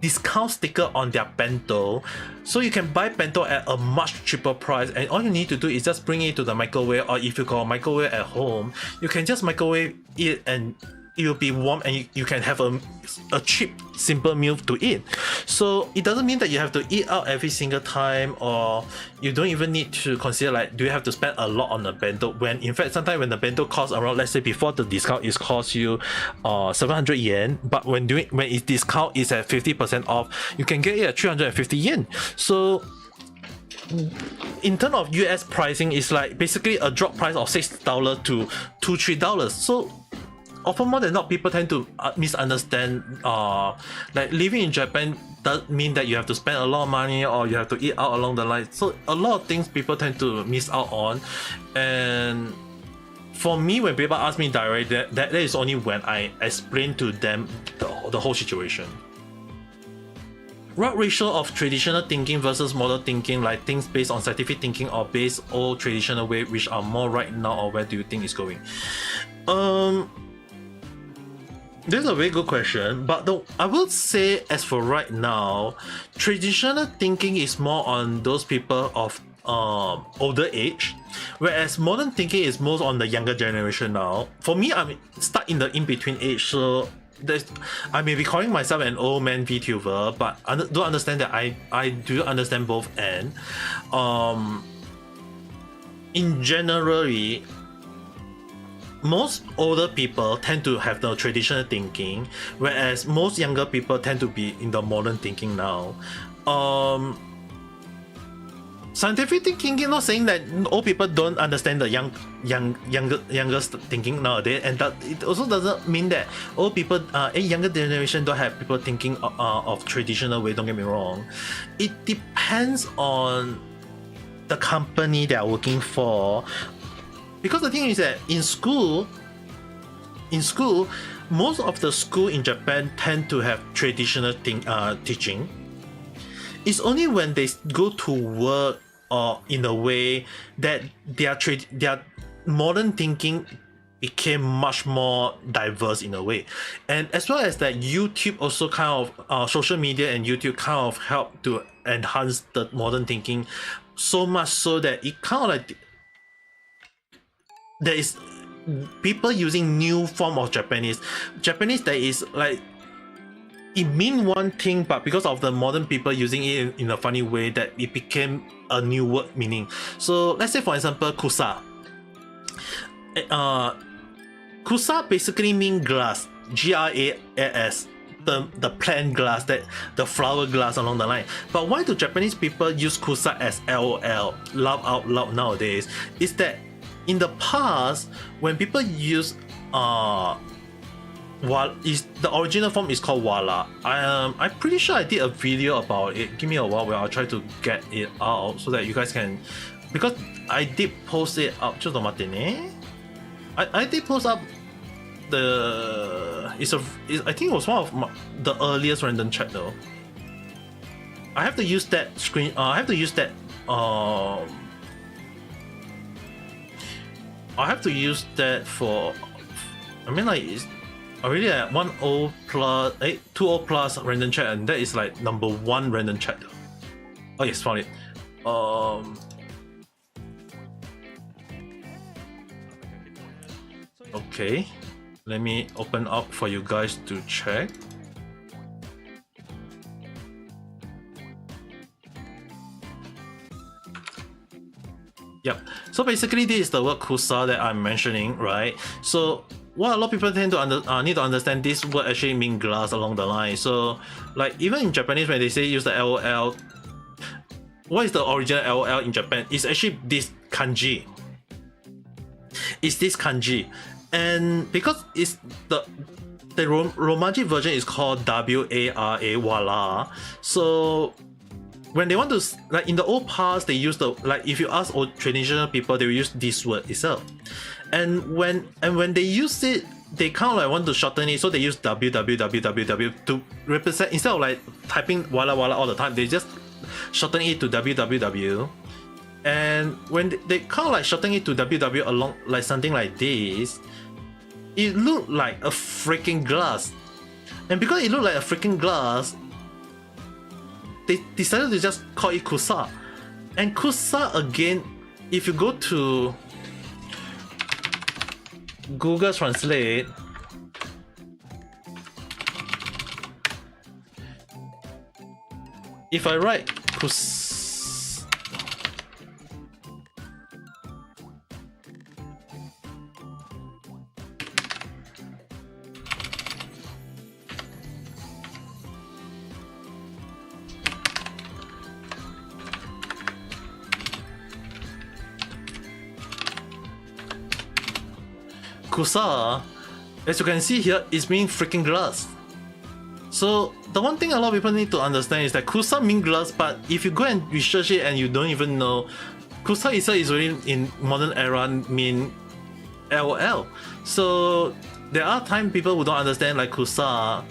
discount sticker on their bento, so you can buy bento at a much cheaper price, and all you need to do is just bring it to the microwave, or if you got a microwave at home, you can just microwave it and it will be warm and you can have a cheap, simple meal to eat. So it doesn't mean that you have to eat out every single time, or you don't even need to consider like, do you have to spend a lot on a bento, when in fact sometimes when the bento costs around, let's say before the discount, it costs you 700 yen, but when its discount is at 50% off, you can get it at 350 yen. So in terms of US pricing, it's like basically a drop price of $6 to $2-3. So often more than not, people tend to misunderstand like living in Japan doesn't mean that you have to spend a lot of money or you have to eat out along the line. So a lot of things people tend to miss out on. And for me, when people ask me directly, that is only when I explain to them the whole situation. What ratio of traditional thinking versus modern thinking, like things based on scientific thinking or based old traditional way, which are more right now, or where do you think it's going? This is a very good question, but I would say as for right now, traditional thinking is more on those people of older age, whereas modern thinking is most on the younger generation now. For me, I'm stuck in the in-between age, so I may be calling myself an old man VTuber, but I do understand that I do understand both ends. In generally, most older people tend to have the traditional thinking, whereas most younger people tend to be in the modern thinking now. Scientific thinking, you're not saying that old people don't understand the younger thinking nowadays, and that it also doesn't mean that old people, a younger generation don't have people thinking of traditional way. Don't get me wrong. It depends on the company they are working for, because the thing is that in school, most of the school in Japan tend to have traditional teaching. It's only when they go to work or in a way that their modern thinking became much more diverse in a way. And as well as that, YouTube also kind of social media and YouTube kind of help to enhance the modern thinking so much so that it kind of like there is people using new form of Japanese that is like, it mean one thing, but because of the modern people using it in a funny way, that it became a new word meaning. So let's say for example, kusa. Kusa basically mean glass, G-R-A-S, the plant glass, that the flower glass along the line. But why do Japanese people use kusa as LOL, laugh out loud nowadays? Is that in the past, when people use the original form is called wala. I'm pretty sure I did a video about it. Give me a while where I'll try to get it out so that you guys can, because I did post it up. I did post up I think it was one of the earliest random chat though. I have to use that screen. I have to use that. I have to use that for. I mean, like, it's already at 10 plus 20 plus random chat, and that is like number 1 random chat. Oh yes, found it. Okay, let me open up for you guys to check. Yep. So basically, this is the word kusa that I'm mentioning, right? So what a lot of people tend to need to understand, this word actually means glass along the line. So like even in Japanese, when they say use the LOL, what is the original LOL in Japan? It's actually this kanji. It's this kanji, and because it's the Romaji version is called WARA, wala. So when they want to, like in the old past, they use the, like if you ask old traditional people, they will use this word itself. And when they use it, they kind of like want to shorten it, so they use www to represent, instead of like typing wala wala all the time, they just shorten it to www. And when they kind of like shorten it to www along like something like this, it looked like a freaking glass. And because it looked like a freaking glass, they decided to just call it kusa. And kusa, again, if you go to Google Translate, if I write Kusa, as you can see here, is mean freaking glass. So the one thing a lot of people need to understand is that Kusa means glass, but if you go and research it and you don't even know, Kusa itself is really in modern era mean LOL. So there are times people who don't understand like Kusa,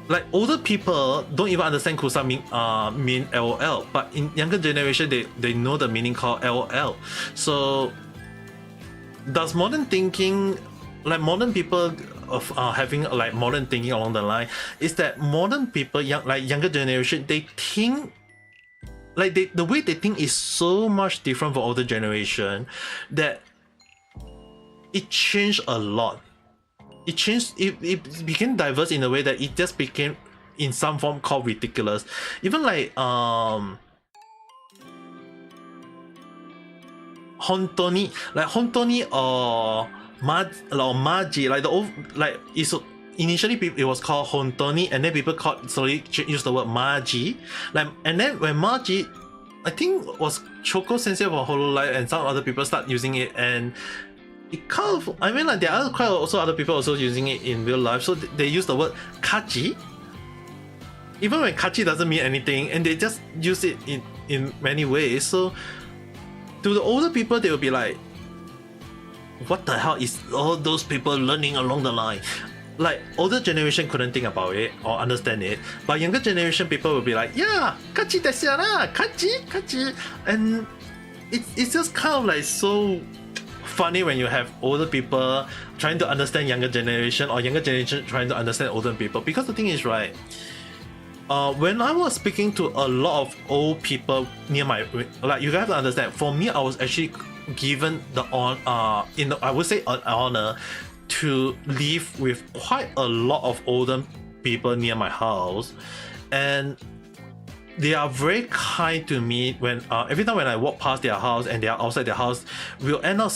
like older people don't even understand Kusa mean LOL, but in younger generation they know the meaning called LOL. So does modern thinking, like modern people of having like modern thinking along the line, is that modern people, younger generation, they think like the way they think is so much different from older generation that it changed a lot. It changed, it became diverse in a way that it just became in some form called ridiculous. Even like Hontoni, or Maji, like the old, like it's initially it was called Hontoni, and then people slowly use the word Maji. Like, and then when Maji, I think was Choco Sensei for Hololive, and some other people start using it, and it kind of, I mean, like there are quite also other people also using it in real life, so they use the word Kachi, even when Kachi doesn't mean anything, and they just use it in many ways. So to the older people, they will be like, what the hell is all those people learning along the line? Like older generation couldn't think about it or understand it, but younger generation people will be like, yeah, kachi desu ya na, kachi, and it's just kind of like so funny when you have older people trying to understand younger generation, or younger generation trying to understand older people. Because the thing is, right, when I was speaking to a lot of old people near my, like, you have to understand, for me, I was actually given the I would say an honor to live with quite a lot of older people near my house, and they are very kind to me. When every time when I walk past their house and they are outside their house, we'll end up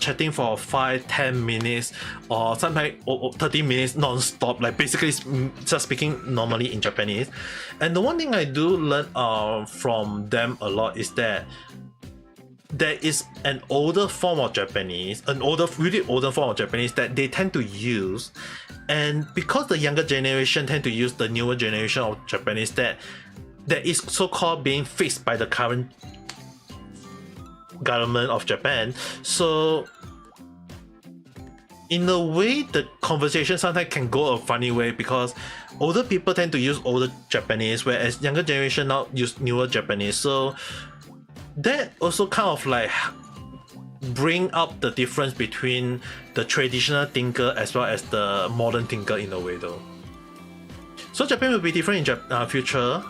chatting for 5-10 minutes, or sometimes 30 minutes non-stop, like basically just speaking normally in Japanese. And the one thing I do learn from them a lot is that there is an older form of Japanese, really older form of Japanese that they tend to use, and because the younger generation tend to use the newer generation of Japanese that is so-called being fixed by the current government of Japan. So in a way, the conversation sometimes can go a funny way, because older people tend to use older Japanese, whereas younger generation now use newer Japanese. So that also kind of like bring up the difference between the traditional thinker as well as the modern thinker in a way though. So Japan will be different in future.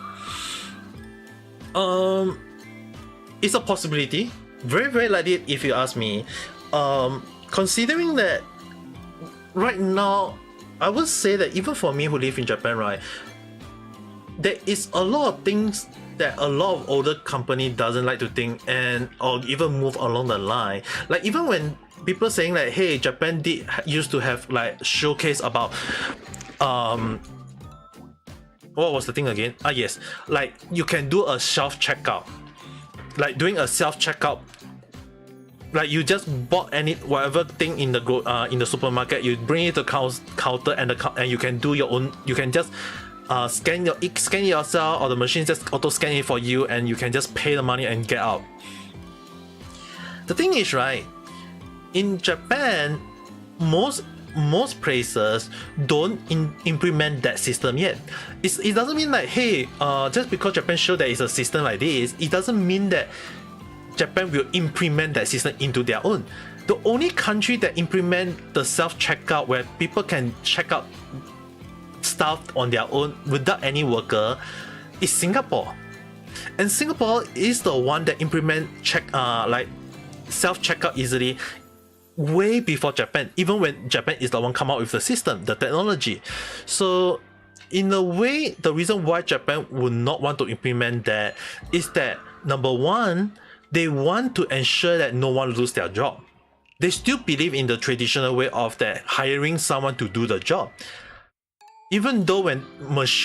It's a possibility, very very likely if you ask me. Considering that right now, I would say that even for me who live in Japan, right, there is a lot of things that a lot of older company doesn't like to think and or even move along the line. Like even when people saying like, hey, Japan used to have like showcase about what was the thing again? Yes, like you can do a self checkout. Like doing a self checkout, like you just bought whatever thing in the supermarket, you bring it to counter, and you can do your own. You can just scan it yourself, or the machine just auto scan it for you, and you can just pay the money and get out. The thing is, right, in Japan, most places don't implement that system yet. It doesn't mean like, hey, just because Japan show there is a system like this, it doesn't mean that Japan will implement that system into their own. The only country that implement the self checkout where people can check out stuff on their own without any worker is Singapore. And Singapore is the one that implement like self checkout easily way before Japan, even when Japan is the one come out with the system, the technology. So in a way, the reason why Japan would not want to implement that is that, number one, they want to ensure that no one lose their job. They still believe in the traditional way of that hiring someone to do the job. Even though when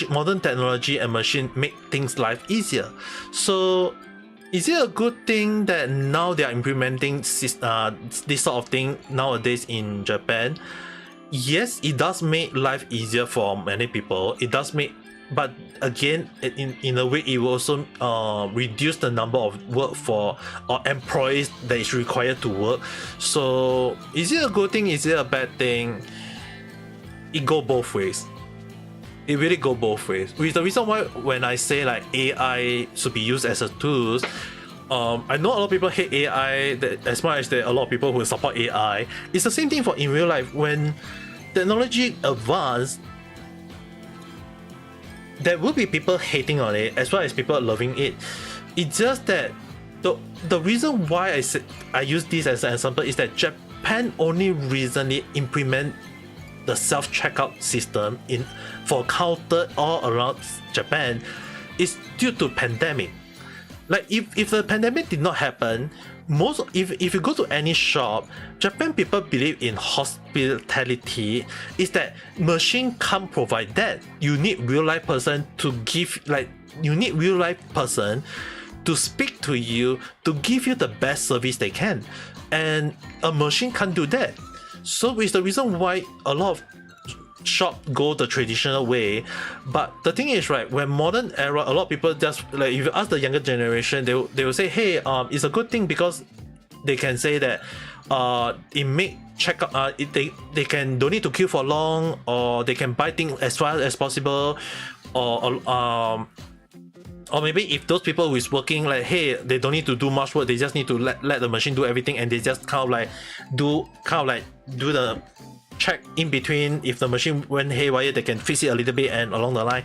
modern technology and machine make things life easier. So is it a good thing that now they are implementing this sort of thing nowadays in Japan? Yes, it does make life easier for many people. It does make, but again, in a way, it will also reduce the number of work for or employees that is required to work. So is it a good thing? Is it a bad thing? It go both ways. It really go both ways. With the reason why when I say like AI should be used as a tool, I know a lot of people hate AI as much as there are a lot of people who support AI. It's the same thing for in real life. When technology advances, there will be people hating on it as well as people loving it. It's just that the reason why I use this as an example is that Japan only recently implement the self-checkout system for counter all around Japan is due to pandemic. Like if the pandemic did not happen, if you go to any shop, Japan people believe in hospitality is that machine can't provide that. You need real life person to give, like you need real life person to speak to you, to give you the best service they can, and a machine can't do that. So it's the reason why a lot of shop go the traditional way. But the thing is, right, when modern era, a lot of people just like, if you ask the younger generation, they will say, hey, it's a good thing because they can say that it make checkout, they can don't need to queue for long, or they can buy things as fast as possible, or maybe if those people who is working, like, hey, they don't need to do much work, they just need to let the machine do everything, and they just kind of like do the check in between. If the machine went haywire, they can fix it a little bit and along the line.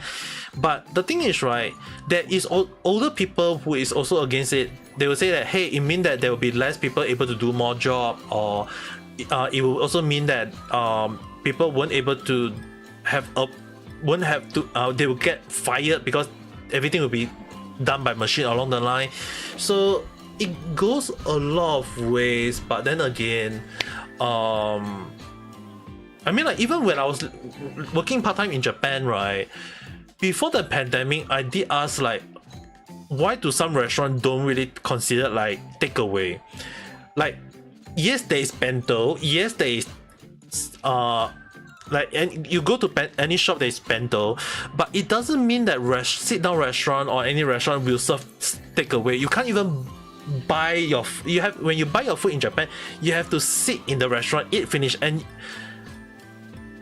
But the thing is, right, there is older people who is also against it. They will say that, hey, it means that there will be less people able to do more job, or it will also mean that people won't able to they will get fired because everything will be done by machine along the line. So it goes a lot of ways. But then again, I mean, like, even when I was working part-time in Japan, right, before the pandemic, I did ask, like, why do some restaurants don't really consider like takeaway? Like, yes, there is bento, yes, there is like, and you go to any shop, there is bento, but it doesn't mean that sit-down restaurant or any restaurant will serve takeaway. You can't even buy when you buy your food in Japan, you have to sit in the restaurant, eat, finish, and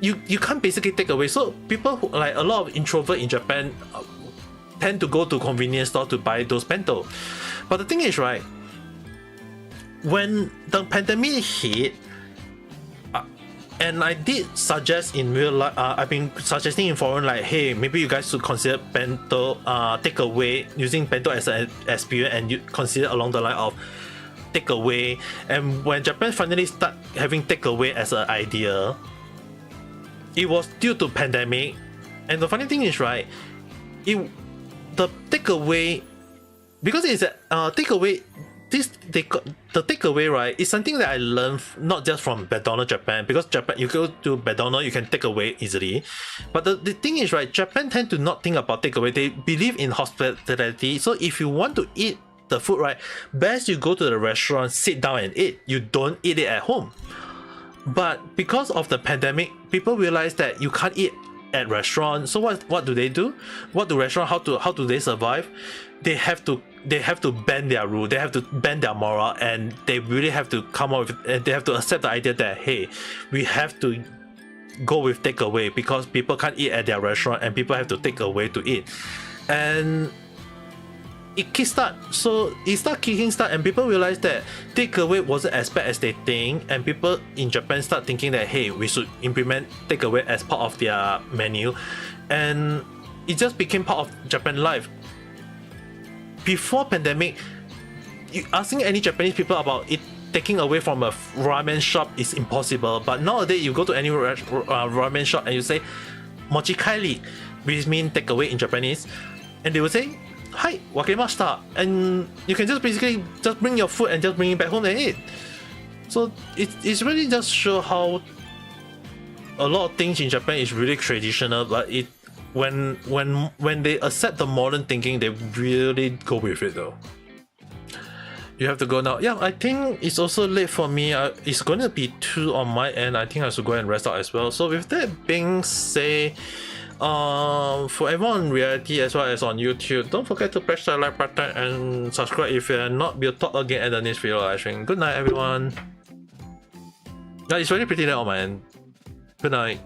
you can't basically take away. So people who, like a lot of introvert in Japan, tend to go to convenience store to buy those bento. But the thing is, right, when the pandemic hit, and I did suggest in real life, I've been suggesting in forum, like, hey, maybe you guys should consider bento takeaway, using bento as an experience, and you consider along the line of takeaway. And when Japan finally start having takeaway as an idea, it was due to pandemic. And the funny thing is, right, the takeaway, because it's a takeaway, the takeaway, right, is something that I learned not just from McDonald's Japan, because Japan, you go to McDonald's, you can take away easily. But the thing is, right, Japan tend to not think about takeaway. They believe in hospitality. So if you want to eat the food, right, best you go to the restaurant, sit down and eat. You don't eat it at home. But because of the pandemic, people realize that you can't eat at restaurants. So what do they do? What do restaurants, how do they survive? They have to bend their rule, they have to bend their moral, and they really have to come up with, and they have to accept the idea that, hey, we have to go with takeaway because people can't eat at their restaurant and people have to take away to eat. And it start kicking start, and people realize that takeaway wasn't as bad as they think, and people in Japan start thinking that, hey, we should implement takeaway as part of their menu, and it just became part of Japan life. Before pandemic, asking any Japanese people about it taking away from a ramen shop is impossible. But nowadays, you go to any ramen shop and you say mochi kairi, which means takeaway in Japanese, and they will say, "Hi, wakemashita," and you can just basically just bring your food and just bring it back home and eat. So it's really just show how a lot of things in Japan is really traditional, but it when they accept the modern thinking, they really go with it though. You have to go now. Yeah, I think it's also late for me. It's going to be 2 on my end. I think I should go and rest out as well. So with that being said, for everyone on reality as well as on YouTube, don't forget to press the like button and subscribe if you're not. We'll talk again at the next video live stream. Good night, everyone. Yeah, it's really pretty late on my end. Good night.